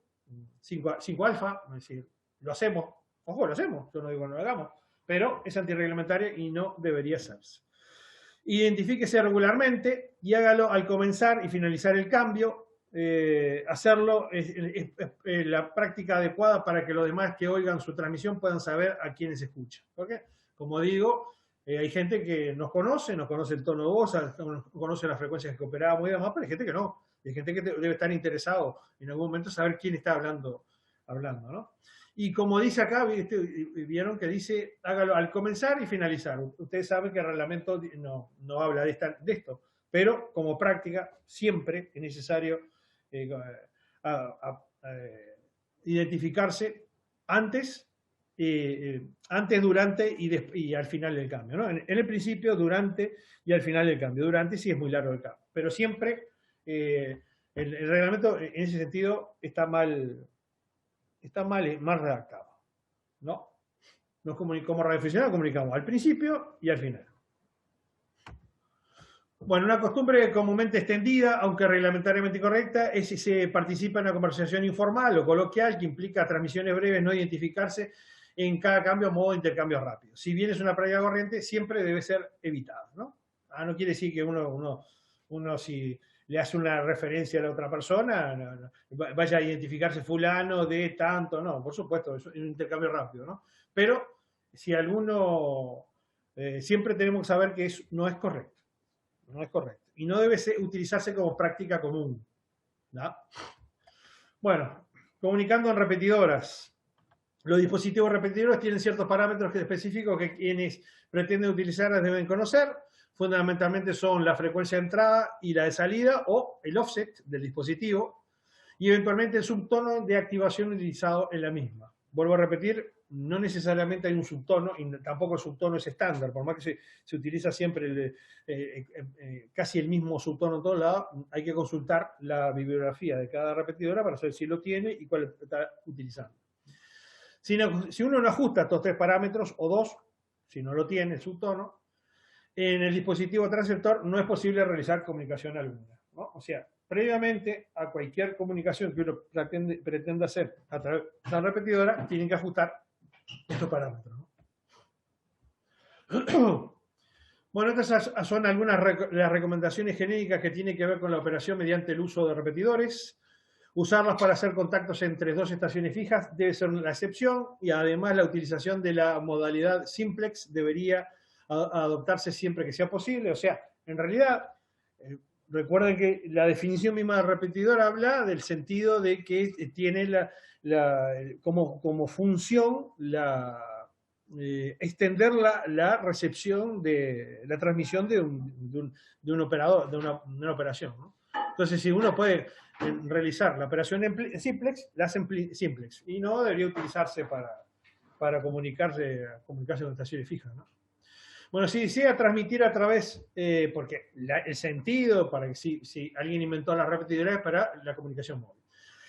5 alfa, es decir, lo hacemos, ojo, lo hacemos, yo no digo no lo hagamos, pero es antirreglamentaria y no debería hacerse. Identifíquese regularmente y hágalo al comenzar y finalizar el cambio. hacerlo es la práctica adecuada para que los demás que oigan su transmisión puedan saber a quiénes escuchan. Porque, como digo, hay gente que nos conoce el tono de voz, conoce las frecuencias que operábamos y demás, pero hay gente que no. Hay gente que debe estar interesado en algún momento saber quién está hablando, ¿no? Y como dice acá, vieron que dice, hágalo al comenzar y finalizar. Ustedes saben que el reglamento no habla de esto, pero como práctica siempre es necesario identificarse antes, durante y al final del cambio, ¿no? En el principio, durante y al final del cambio. Durante sí es muy largo el cambio, pero siempre el reglamento en ese sentido está mal redactado, ¿no? Como radioaficionado comunicamos al principio y al final. Bueno, una costumbre comúnmente extendida, aunque reglamentariamente incorrecta, es si se participa en una conversación informal o coloquial que implica transmisiones breves, no identificarse en cada cambio a modo de intercambio rápido. Si bien es una práctica corriente, siempre debe ser evitada, ¿no? No quiere decir que uno si le hace una referencia a la otra persona, vaya a identificarse fulano de tanto, no, por supuesto, es un intercambio rápido, ¿no? Pero si alguno, siempre tenemos que saber que no es correcto. No es correcto. Y no debe utilizarse como práctica común, ¿no? Bueno, comunicando en repetidoras. Los dispositivos repetidores tienen ciertos parámetros específicos que quienes pretenden utilizarlas deben conocer. Fundamentalmente son la frecuencia de entrada y la de salida, o el offset del dispositivo, y eventualmente el subtono de activación utilizado en la misma. Vuelvo a repetir, no necesariamente hay un subtono, y tampoco el subtono es estándar, por más que se utiliza siempre casi el mismo subtono en todos lados, hay que consultar la bibliografía de cada repetidora para saber si lo tiene y cuál está utilizando. Si uno no ajusta estos tres parámetros, o dos, si no lo tiene el subtono, en el dispositivo transceptor no es posible realizar comunicación alguna, ¿no? O sea, previamente a cualquier comunicación que uno pretenda hacer a través de la repetidora, tienen que ajustar estos parámetros, ¿no? Bueno, estas son algunas de las recomendaciones genéricas que tienen que ver con la operación mediante el uso de repetidores. Usarlas para hacer contactos entre dos estaciones fijas debe ser la excepción, y además la utilización de la modalidad simplex debería adoptarse siempre que sea posible. O sea, en realidad, recuerden que la definición misma de repetidor habla del sentido de que tiene como función extender la recepción de la transmisión de un operador, de una operación, ¿no? Entonces, si uno puede realizar la operación en simplex, la hace en simplex, y no debería utilizarse para comunicarse con estaciones fijas, ¿no? Bueno, si desea transmitir a través, porque el sentido, para que si alguien inventó las repetidoras para la comunicación móvil.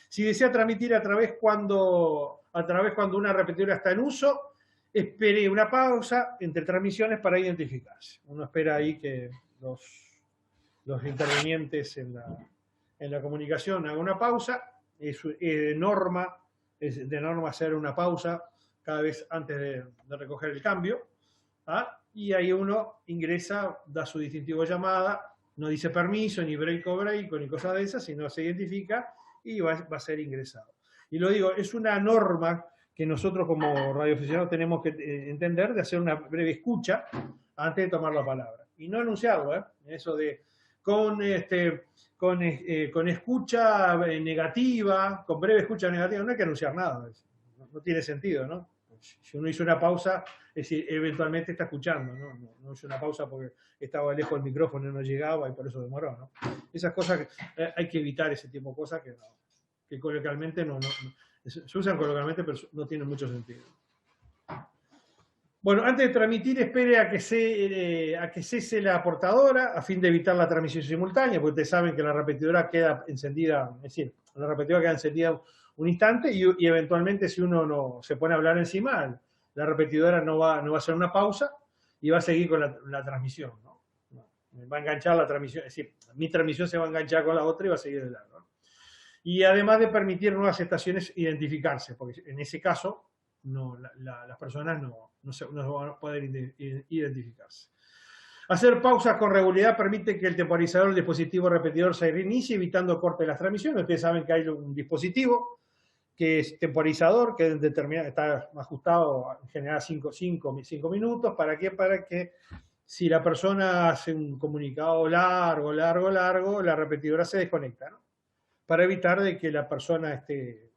Si desea transmitir a través cuando una repetidora está en uso, espere una pausa entre transmisiones para identificarse. Uno espera ahí que los intervinientes en la comunicación hagan una pausa. Es de norma hacer una pausa cada vez antes de recoger el cambio, ¿ah? Y ahí uno ingresa, da su distintivo de llamada, no dice permiso, ni break o ni cosas de esas, sino se identifica y va a ser ingresado. Y lo digo, es una norma que nosotros como radioaficionados tenemos que entender, de hacer una breve escucha antes de tomar la palabra. Y no anunciarlo, ¿eh? Eso de con escucha negativa, con breve escucha negativa, no hay que anunciar nada. No tiene sentido, ¿no? Si uno hizo una pausa, es decir, eventualmente está escuchando, ¿no? No hizo una pausa porque estaba lejos del micrófono y no llegaba y por eso demoró, ¿no? Esas cosas, hay que evitar ese tipo de cosas que coloquialmente se usan coloquialmente, pero no tienen mucho sentido. Bueno, antes de transmitir, espere a que cese la portadora a fin de evitar la transmisión simultánea, porque ustedes saben que la repetidora queda encendida, es decir, la repetidora queda encendida un instante y eventualmente si uno no se pone a hablar encima, la repetidora no va a hacer una pausa y va a seguir con la transmisión, ¿no? Va a enganchar la transmisión, es decir, mi transmisión se va a enganchar con la otra y va a seguir de largo, ¿no? Y además de permitir nuevas estaciones identificarse, porque en ese caso las personas no van a poder identificarse. Hacer pausas con regularidad permite que el temporizador del dispositivo repetidor se reinicie, evitando corte de las transmisiones. Ustedes saben que hay un dispositivo que es temporizador, que está ajustado en general 5 minutos. ¿Para qué? Para que si la persona hace un comunicado largo, la repetidora se desconecta, ¿no? Para evitar de que la persona esté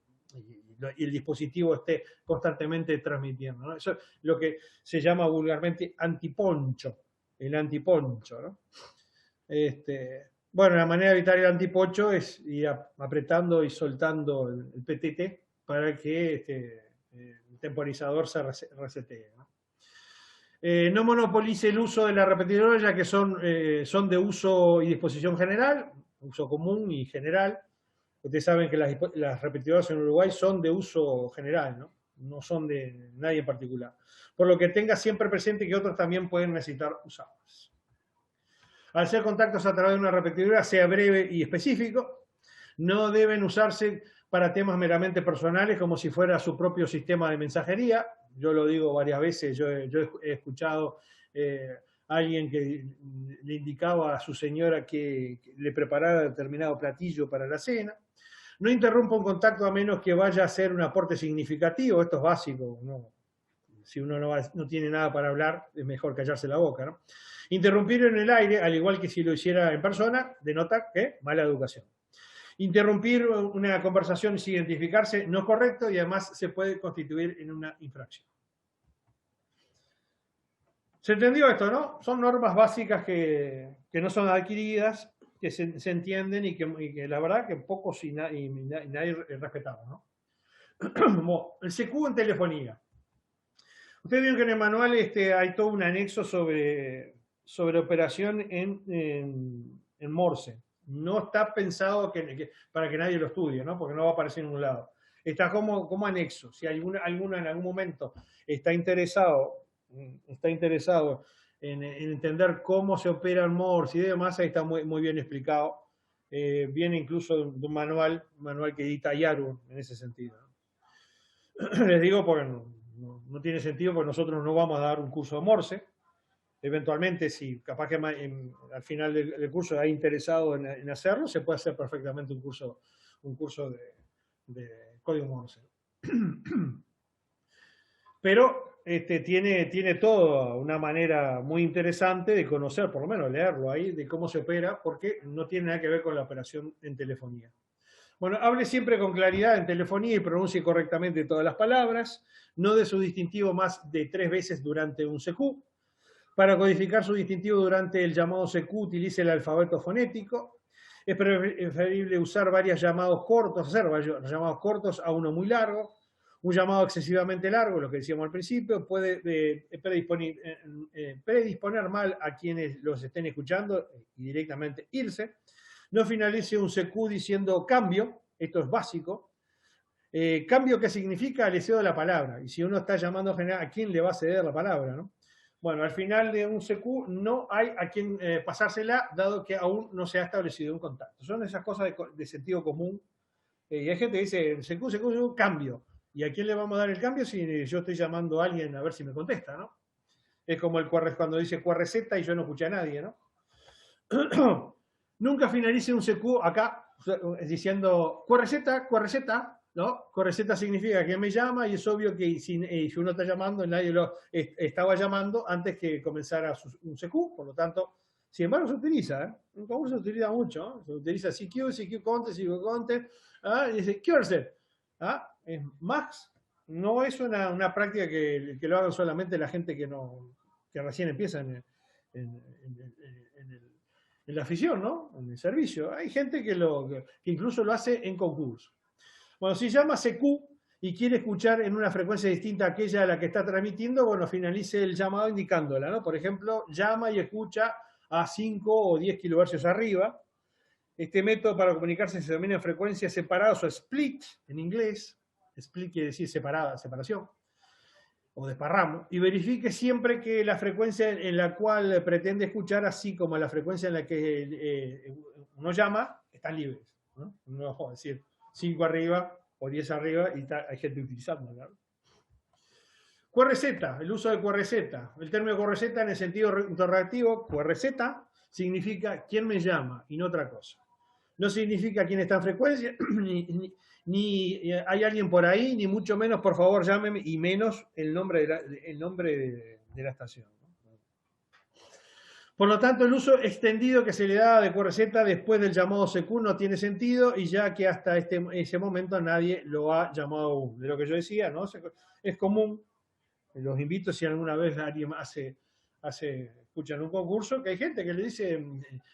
y el dispositivo esté constantemente transmitiendo, ¿no? Eso es lo que se llama vulgarmente antiponcho, el antiponcho, ¿no? Bueno, la manera de evitar el antiponcho es ir apretando y soltando el PTT para que el temporizador se resetee, ¿no? No monopolice el uso de la repetidora, ya que son de uso y disposición general, uso común y general. Ustedes saben que las repetidoras en Uruguay son de uso general, ¿no? No son de nadie en particular. Por lo que tenga siempre presente que otros también pueden necesitar usarlas. Al hacer contactos a través de una repetidora, sea breve y específico. No deben usarse para temas meramente personales, como si fuera su propio sistema de mensajería. Yo lo digo varias veces, yo he escuchado a alguien que le indicaba a su señora que le preparara determinado platillo para la cena. No interrumpa un contacto a menos que vaya a hacer un aporte significativo. Esto es básico, ¿no? Si uno no tiene nada para hablar, es mejor callarse la boca, ¿no? Interrumpir en el aire, al igual que si lo hiciera en persona, denota que mala educación. Interrumpir una conversación sin identificarse no es correcto y además se puede constituir en una infracción. ¿Se entendió esto, no? Son normas básicas que no son adquiridas, que se entienden y que la verdad que pocos y nadie respetamos, ¿no? El CQ en telefonía. Ustedes vieron que en el manual hay todo un anexo sobre operación en Morse. No está pensado para que nadie lo estudie, ¿no? Porque no va a aparecer en ningún lado. Está como anexo. Si alguno en algún momento está interesado en entender cómo se opera el Morse y demás, ahí está muy bien explicado. Viene incluso de un manual que edita Yaru en ese sentido, ¿no? Les digo porque no tiene sentido, porque nosotros no vamos a dar un curso de Morse. Eventualmente, si capaz que al final del curso hay interesado en hacerlo, se puede hacer perfectamente un curso de código Morse. Pero tiene toda una manera muy interesante de conocer, por lo menos leerlo ahí, de cómo se opera, porque no tiene nada que ver con la operación en telefonía. Bueno, hable siempre con claridad en telefonía y pronuncie correctamente todas las palabras. No dé su distintivo más de 3 veces durante un CQ. Para codificar su distintivo durante el llamado CQ, utilice el alfabeto fonético. Es preferible usar varios llamados cortos, hacer varios llamados cortos a uno muy largo. Un llamado excesivamente largo, lo que decíamos al principio, puede predisponer mal a quienes los estén escuchando y directamente irse. No finalice un CQ diciendo cambio, esto es básico. Cambio, ¿qué significa? Le cedo la palabra. Y si uno está llamando a general, ¿a quién le va a ceder la palabra, no? Bueno, al final de un CQ no hay a quien pasársela, dado que aún no se ha establecido un contacto. Son esas cosas de sentido común. Y hay gente que dice, CQ, cambio. ¿Y a quién le vamos a dar el cambio si yo estoy llamando a alguien a ver si me contesta, ¿no? Es como cuando dice QRZ y yo no escuché a nadie, ¿no? Nunca finalice un CQ acá diciendo QRZ, ¿no? QRZ significa que me llama y es obvio que si uno está llamando, nadie lo estaba llamando antes que comenzara un CQ, por lo tanto, sin embargo, se utiliza, ¿eh? En concurso se utiliza mucho, ¿no? Se utiliza CQ content, y dice QRZ, ¿ah? Es Max, no es una práctica que lo hagan solamente la gente que recién empieza en la afición, ¿no? En el servicio. Hay gente que incluso lo hace en concurso. Bueno, si llama CQ y quiere escuchar en una frecuencia distinta a aquella a la que está transmitiendo, bueno, finalice el llamado indicándola, ¿no? Por ejemplo, llama y escucha a 5 o 10 kHz arriba. Este método para comunicarse se denomina frecuencias separadas o split en inglés. Split quiere decir separación o desparramo. Y verifique siempre que la frecuencia en la cual pretende escuchar, así como la frecuencia en la que uno llama, están libres, ¿no? No va a decir 5 arriba o 10 arriba y hay gente utilizando, ¿no? QRZ, el uso de QRZ. El término QRZ en el sentido interrogativo, QRZ, significa quién me llama y no otra cosa. No significa quién está en frecuencia, ni hay alguien por ahí, ni mucho menos, por favor, llámeme, y menos el nombre de la estación. Por lo tanto, el uso extendido que se le da de QRZ después del llamado CQ no tiene sentido, y ya que hasta ese momento nadie lo ha llamado aún. De lo que yo decía, ¿no? Es común, los invito si alguna vez alguien escuchan un concurso, que hay gente que le dice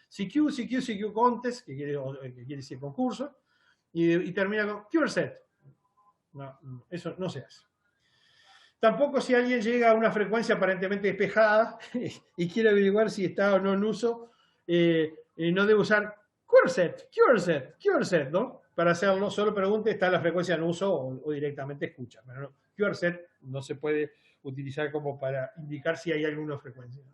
CQ contest, que quiere decir concurso, y termina con QRZ. No, eso no se hace. Tampoco si alguien llega a una frecuencia aparentemente despejada y quiere averiguar si está o no en uso, no debe usar QRZ, ¿no? Para hacerlo, solo pregunte, ¿está la frecuencia en uso o directamente escucha? Pero no, QRZ no se puede utilizar como para indicar si hay alguna frecuencia.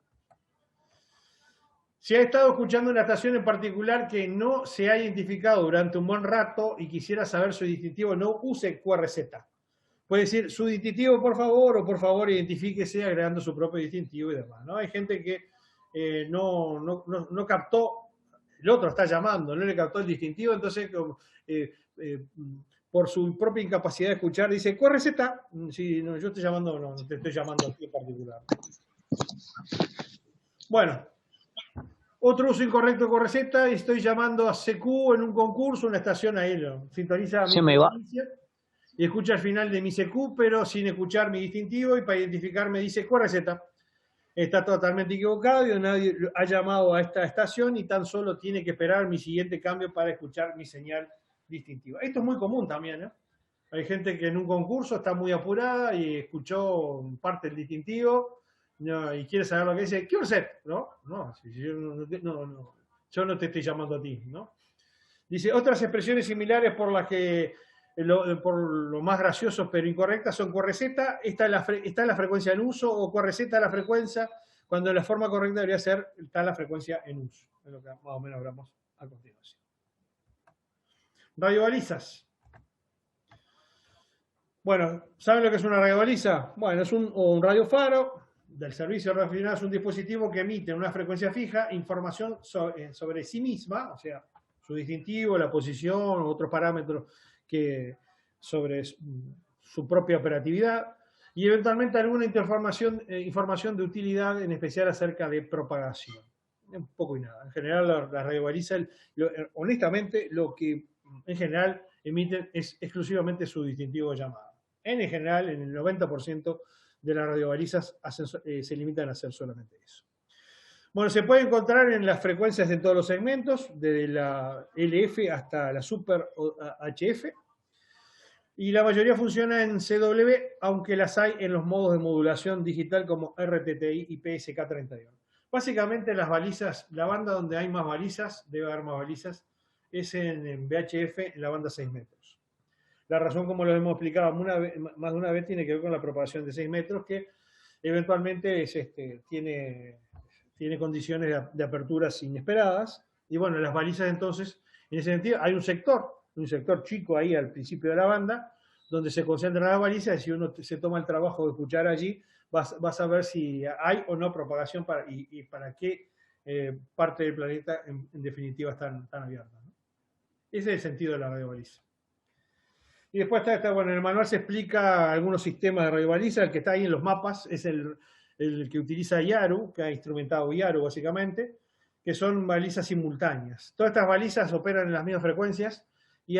Si ha estado escuchando una estación en particular que no se ha identificado durante un buen rato y quisiera saber su distintivo, no use QRZ. Puede decir su distintivo, por favor, o por favor identifíquese agregando su propio distintivo y demás, ¿no? Hay gente que no captó, el otro está llamando, no le captó el distintivo, entonces por su propia incapacidad de escuchar dice QRZ. Sí, no, yo estoy llamando, no te estoy llamando a ti en particular. Bueno, otro uso incorrecto de QRZ, estoy llamando a CQ en un concurso, una estación ahí, sintoniza Se me va. y escucha al final de mi CQ, pero sin escuchar mi distintivo, y para identificarme dice QRZ. Está totalmente equivocado y nadie ha llamado a esta estación y tan solo tiene que esperar mi siguiente cambio para escuchar mi señal distintiva. Esto es muy común también, ¿eh? Hay gente que en un concurso está muy apurada y escuchó parte del distintivo, no, y quiere saber lo que dice QRZ, ¿no? No, yo no te estoy llamando a ti, ¿no? Dice, otras expresiones similares por las que por lo más graciosos pero incorrectas son QRZ, está en la frecuencia en uso, o QRZ la frecuencia, cuando la forma correcta debería ser está la frecuencia en uso. Es lo que más o menos hablamos a continuación. Radiobalizas. Bueno, ¿saben lo que es una radiobaliza? Bueno, es un radiofaro del servicio de radioaficionado, es un dispositivo que emite en una frecuencia fija información sobre sí misma, o sea, su distintivo, la posición, otros parámetros sobre su propia operatividad, y eventualmente alguna información de utilidad, en especial acerca de propagación. Un poco y nada. En general, la radiobaliza, honestamente, lo que en general emiten es exclusivamente su distintivo de llamada. En general, en el 90% de las radiobalizas se limitan a hacer solamente eso. Bueno, se puede encontrar en las frecuencias de todos los segmentos, desde la LF hasta la Super HF, y la mayoría funciona en CW, aunque las hay en los modos de modulación digital como RTTI y PSK31. Básicamente las balizas, la banda donde hay más balizas, debe haber más balizas, es en VHF, en la banda 6 metros. La razón, como lo hemos explicado más de una vez, tiene que ver con la propagación de 6 metros, que eventualmente tiene condiciones de aperturas inesperadas. Y bueno, las balizas entonces, en ese sentido, hay un sector chico ahí al principio de la banda, donde se concentran las balizas, y si uno se toma el trabajo de escuchar allí, vas a ver si hay o no propagación y para qué parte del planeta en definitiva están abiertas, ¿no? Ese es el sentido de la radiobaliza. Y después bueno, en el manual se explica algunos sistemas de radiobaliza. El que está ahí en los mapas es el que utiliza Yaru, que ha instrumentado Yaru básicamente, que son balizas simultáneas. Todas estas balizas operan en las mismas frecuencias y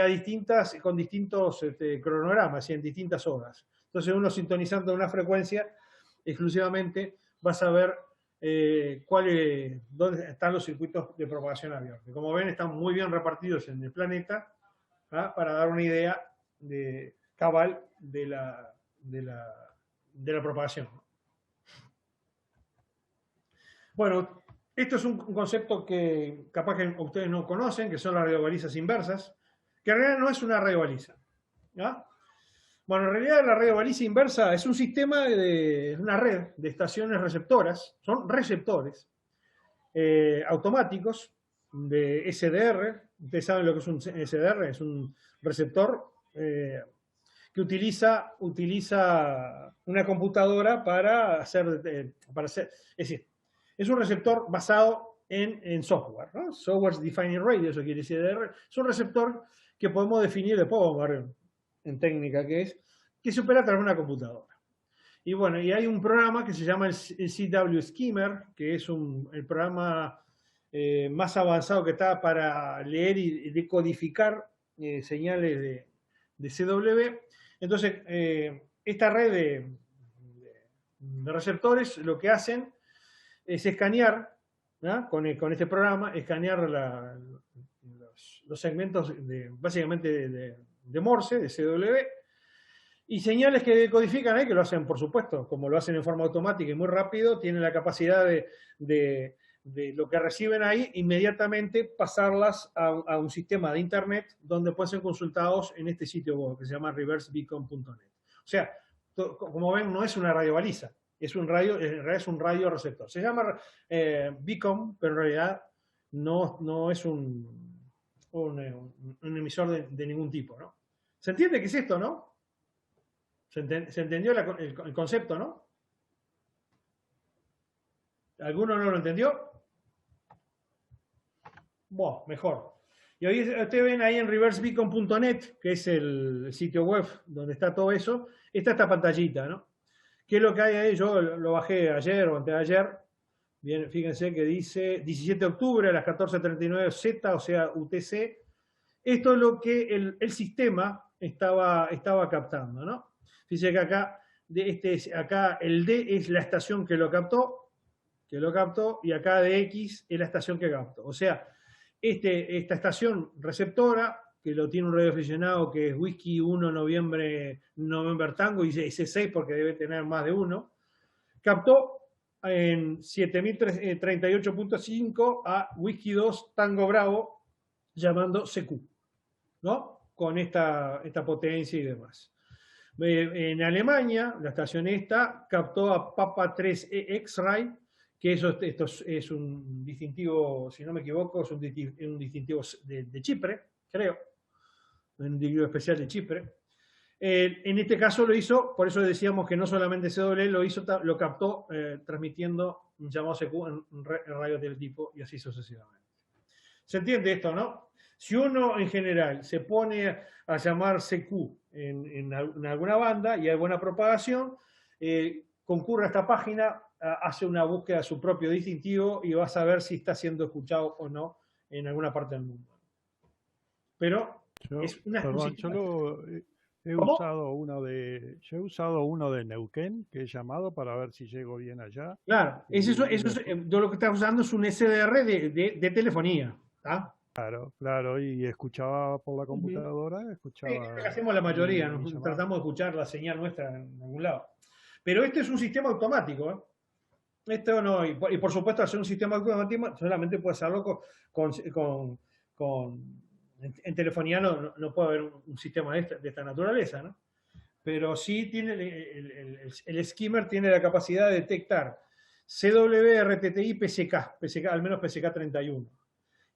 con distintos cronogramas y en distintas horas. Entonces uno sintonizando una frecuencia exclusivamente va a saber dónde están los circuitos de propagación abierta. Como ven, están muy bien repartidos en el planeta, ¿ah? Para dar una idea de cabal de la propagación. Bueno, esto es un concepto que capaz que ustedes no conocen, que son las radiobalizas inversas, que en realidad no es una radiobaliza, ¿no? Bueno, en realidad la radiobaliza inversa es un sistema una red de estaciones receptoras, son receptores automáticos de SDR. Ustedes saben lo que es un SDR, es un receptor que utiliza una computadora para hacer, es decir, es un receptor basado en software, ¿no? Software Defined Radio, eso quiere decir, es un receptor que podemos definir, después vamos a ver en técnica que se opera a través de una computadora. Y bueno, y hay un programa que se llama el CW Skimmer, que es el programa más avanzado que está para leer y decodificar señales de CW. Entonces, esta red de receptores lo que hacen es escanear, ¿no? Con este programa, escanear los segmentos básicamente de Morse, de CW, y señales que decodifican ahí, que lo hacen, por supuesto, como lo hacen en forma automática y muy rápido, tienen la capacidad de lo que reciben ahí, inmediatamente pasarlas a un sistema de Internet donde pueden ser consultados en este sitio web que se llama reversebeacon.net. O sea, como ven, no es una radiobaliza, en realidad es un radio receptor. Se llama beacon, pero en realidad no es un emisor de ningún tipo, ¿no? ¿Se entiende qué es esto, no? ¿Se entendió el concepto, no? ¿Alguno no lo entendió? Bueno, mejor. Y hoy ustedes ven ahí en reversebeacon.net, que es el sitio web donde está todo eso, está esta pantallita, ¿no? ¿Qué es lo que hay ahí? Yo lo bajé ayer o antes de ayer. Bien, fíjense que dice 17 de octubre a las 14:39 Z, o sea, UTC. Esto es lo que el sistema estaba captando, ¿no? Fíjense que acá el D es la estación que lo captó, y acá de X es la estación que captó. O sea, esta estación receptora, que lo tiene un radioaficionado que es Whisky 1 November Tango, y dice 6 porque debe tener más de uno, captó en 7038.5 a Whisky 2 Tango Bravo, llamando CQ, ¿no? Con esta potencia y demás. En Alemania, la estación esta captó a Papa 3 X-Ray, que esto es un distintivo, si no me equivoco, es un distintivo de Chipre, creo, un distintivo especial de Chipre. En este caso lo hizo, por eso decíamos que no solamente CW lo captó transmitiendo un llamado CQ en radios del tipo y así sucesivamente. ¿Se entiende esto, no? Si uno en general se pone a llamar CQ en alguna banda y hay buena propagación, concurre a esta página, hace una búsqueda de su propio distintivo y vas a ver si está siendo escuchado o no en alguna parte del mundo. Pero es una he usado uno de Neuquén que he llamado para ver si llego bien allá. Claro, yo lo que estás usando es un SDR de telefonía, ¿tá? Claro, y escuchaba por la computadora, escuchaba... Es lo que hacemos la mayoría, tratamos de escuchar la señal nuestra en algún lado. Pero este es un sistema automático, ¿eh? Esto no, y por supuesto hacer un sistema automático solamente puede hacerlo en telefonía no puede haber un sistema de esta naturaleza, ¿no? Pero sí tiene el skimmer tiene la capacidad de detectar CW, RTTI, PSK, al menos PSK 31.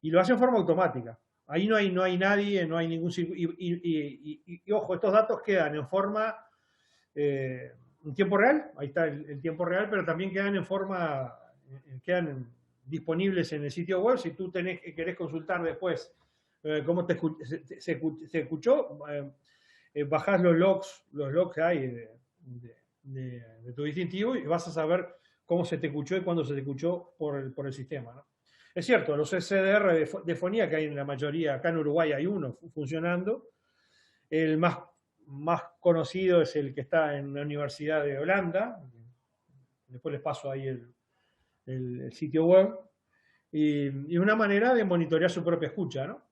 Y lo hace en forma automática. Ahí no hay nadie, no hay ningún... Y ojo, estos datos quedan en forma... en tiempo real, ahí está el tiempo real, pero también quedan disponibles en el sitio web. Si tú querés consultar después cómo se escuchó, bajás los logs que hay de tu distintivo y vas a saber cómo se te escuchó y cuándo se te escuchó por el sistema, ¿no? Es cierto, los SDR de fonía que hay en la mayoría, acá en Uruguay hay uno funcionando. El más conocido es el que está en la Universidad de Holanda. Después les paso ahí el sitio web. Y una manera de monitorear su propia escucha, ¿no?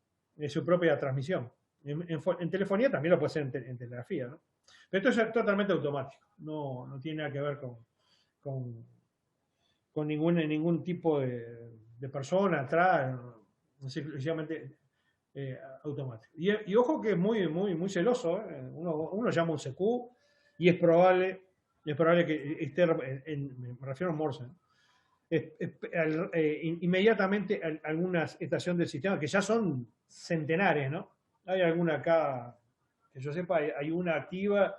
Su propia transmisión. En telefonía también lo puede hacer en telegrafía, ¿no? Pero esto es totalmente automático. No tiene nada que ver con ningún tipo de persona atrás. Sencillamente automático. Y ojo que es muy celoso, ¿eh? Uno llama un CQ y es probable que esté, me refiero a Morse, ¿no? Inmediatamente algunas estaciones del sistema, que ya son centenares, ¿no? Hay alguna acá Que yo sepa, hay una activa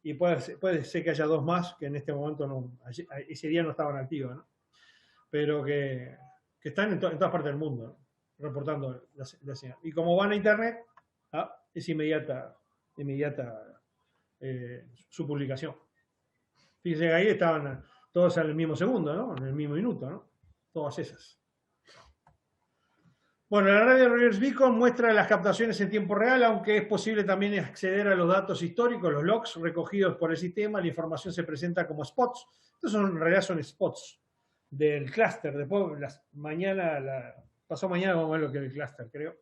y puede ser que haya dos más que en este momento no, ese día no estaban activas, ¿no? Pero que están en todas partes del mundo, ¿no? Reportando la señal. Y como van a internet, es inmediata su publicación. Fíjense que ahí estaban todos en el mismo segundo, ¿no? En el mismo minuto, ¿no? Todas esas. Bueno, la radio Reverse Beacon muestra las captaciones en tiempo real, aunque es posible también acceder a los datos históricos, los logs recogidos por el sistema. La información se presenta como spots. Estos en realidad son spots del clúster. Después, pasó mañana vamos a ver lo que es el clúster, creo.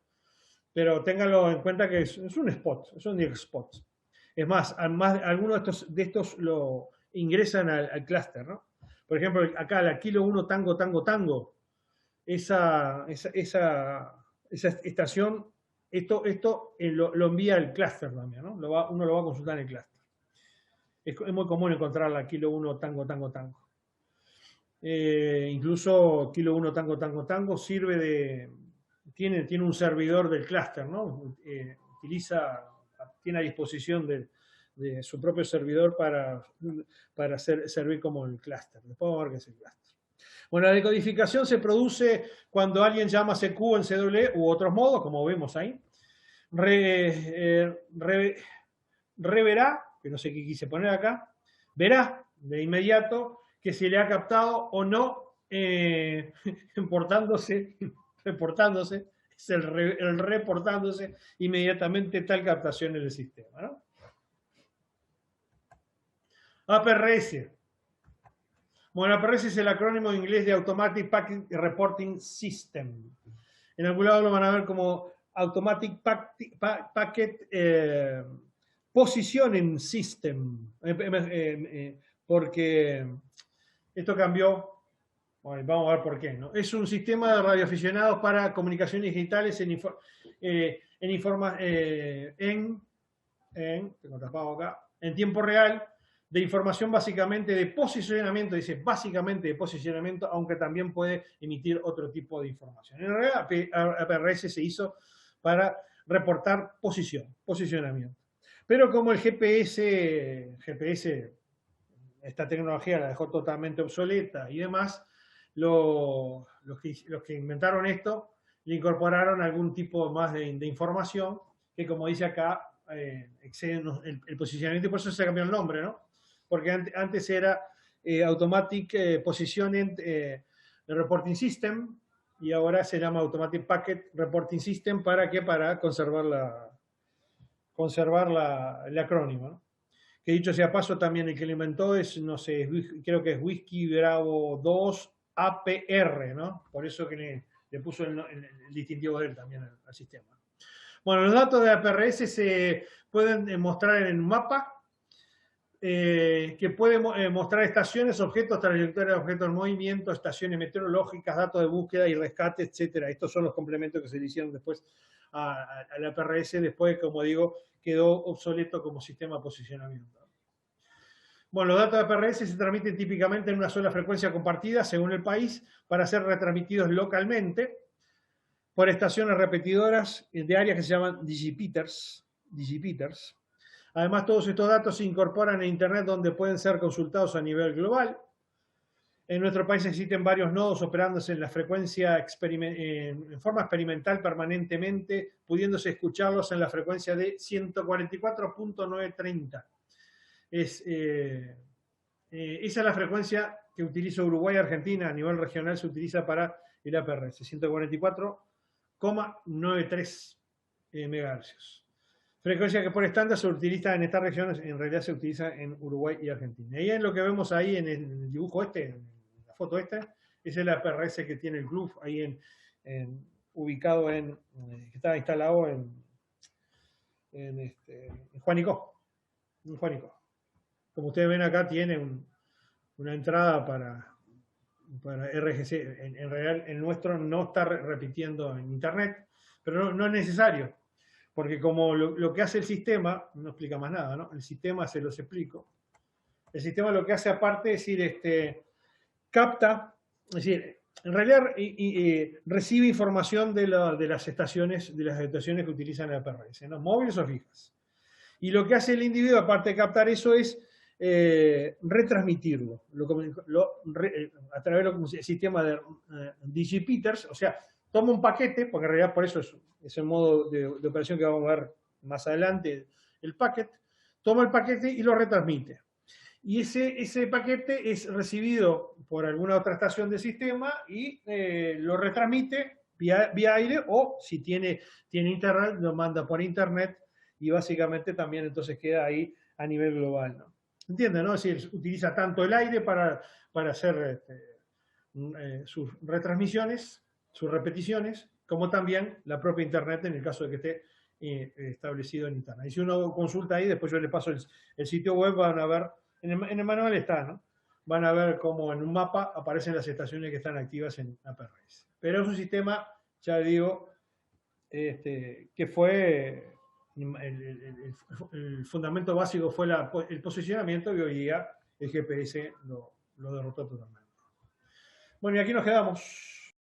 Pero ténganlo en cuenta que es un spot, son 10 spots. Es más, algunos de estos lo ingresan al clúster, ¿no? Por ejemplo, acá la Kilo 1 Tango Tango Tango, esa estación, esto lo envía al clúster también, ¿no? Uno lo va a consultar en el clúster. Es muy común encontrar la Kilo 1 Tango Tango Tango. Incluso Kilo 1 Tango Tango Tango tiene un servidor del clúster, ¿no? Tiene a disposición de su propio servidor para servir como el clúster. Después vamos a ver qué es el clúster. Bueno, la decodificación se produce cuando alguien llama CQ en CW u otros modos, como vemos ahí. Reverá, que no sé qué quise poner acá, verá de inmediato que se le ha captado o no, reportándose, es el reportándose inmediatamente tal captación en el sistema, ¿no? APRS. Bueno, APRS es el acrónimo en inglés de Automatic Packet Reporting System. En algún lado lo van a ver como Automatic Packet Positioning System. Porque esto cambió. Bueno, vamos a ver por qué, ¿no? Es un sistema de radioaficionados para comunicaciones digitales tengo tapado acá, en tiempo real, de información básicamente de posicionamiento, dice básicamente de posicionamiento, aunque también puede emitir otro tipo de información. En realidad, APRS se hizo para reportar posicionamiento. Pero como el GPS, esta tecnología la dejó totalmente obsoleta y demás, los que inventaron esto le incorporaron algún tipo más de información que, como dice acá, exceden el posicionamiento, y por eso se cambió el nombre, ¿no? Porque antes era Automatic Positioning Reporting System y ahora se llama Automatic Packet Reporting System. ¿Para qué? Para conservar el acrónimo, ¿no? Que dicho sea paso, también el que lo inventó es, no sé, creo que es Whisky Bravo 2 APR, ¿no? Por eso que le puso el distintivo de él también al sistema. Bueno, los datos de APRS se pueden mostrar en un mapa que puede mostrar estaciones, objetos, trayectorias de objetos en movimiento, estaciones meteorológicas, datos de búsqueda y rescate, etcétera. Estos son los complementos que se le hicieron después al APRS, después, como digo, quedó obsoleto como sistema de posicionamiento. Bueno, los datos de APRS se transmiten típicamente en una sola frecuencia compartida según el país para ser retransmitidos localmente por estaciones repetidoras de áreas que se llaman digipeaters. Además, todos estos datos se incorporan en Internet donde pueden ser consultados a nivel global. En nuestro país existen varios nodos operándose en la frecuencia en forma experimental permanentemente, pudiéndose escucharlos en la frecuencia de 144.930. Esa es la frecuencia que utiliza Uruguay y Argentina. A nivel regional se utiliza para el APRS, 144,93 MHz. Frecuencia que por estándar se utiliza en estas regiones, en realidad se utiliza en Uruguay y Argentina. Y en lo que vemos ahí en el dibujo en la foto es el APRS que tiene el club ahí ubicado que estaba instalado en Juanico. En Juanico. Como ustedes ven acá, tiene una entrada para RGC. En realidad, el nuestro no está repitiendo en Internet, pero no es necesario, porque como lo que hace el sistema, no explica más nada, ¿no? El sistema, se los explico. El sistema lo que hace aparte es decir, capta, es decir, en realidad recibe información de las estaciones que utilizan el APRS, ¿no? Móviles o fijas. Y lo que hace el individuo, aparte de captar eso, es retransmitirlo a través del sistema de digipiters, o sea, toma un paquete, porque en realidad por eso es el modo de operación que vamos a ver más adelante, el packet, toma el paquete y lo retransmite. Y ese paquete es recibido por alguna otra estación del sistema y lo retransmite vía aire, o si tiene internet, lo manda por internet, y básicamente también entonces queda ahí a nivel global, ¿no? ¿Entienden, no? Es decir, utiliza tanto el aire para hacer sus retransmisiones, sus repeticiones, como también la propia internet en el caso de que esté establecido en internet. Y si uno consulta ahí, después yo le paso el sitio web, van a ver, en el manual está, ¿no? Van a ver cómo en un mapa aparecen las estaciones que están activas en APRS. Pero es un sistema, ya digo, que fue el fundamento básico fue el posicionamiento, y hoy día el GPS lo derrotó totalmente. Bueno, y aquí nos quedamos.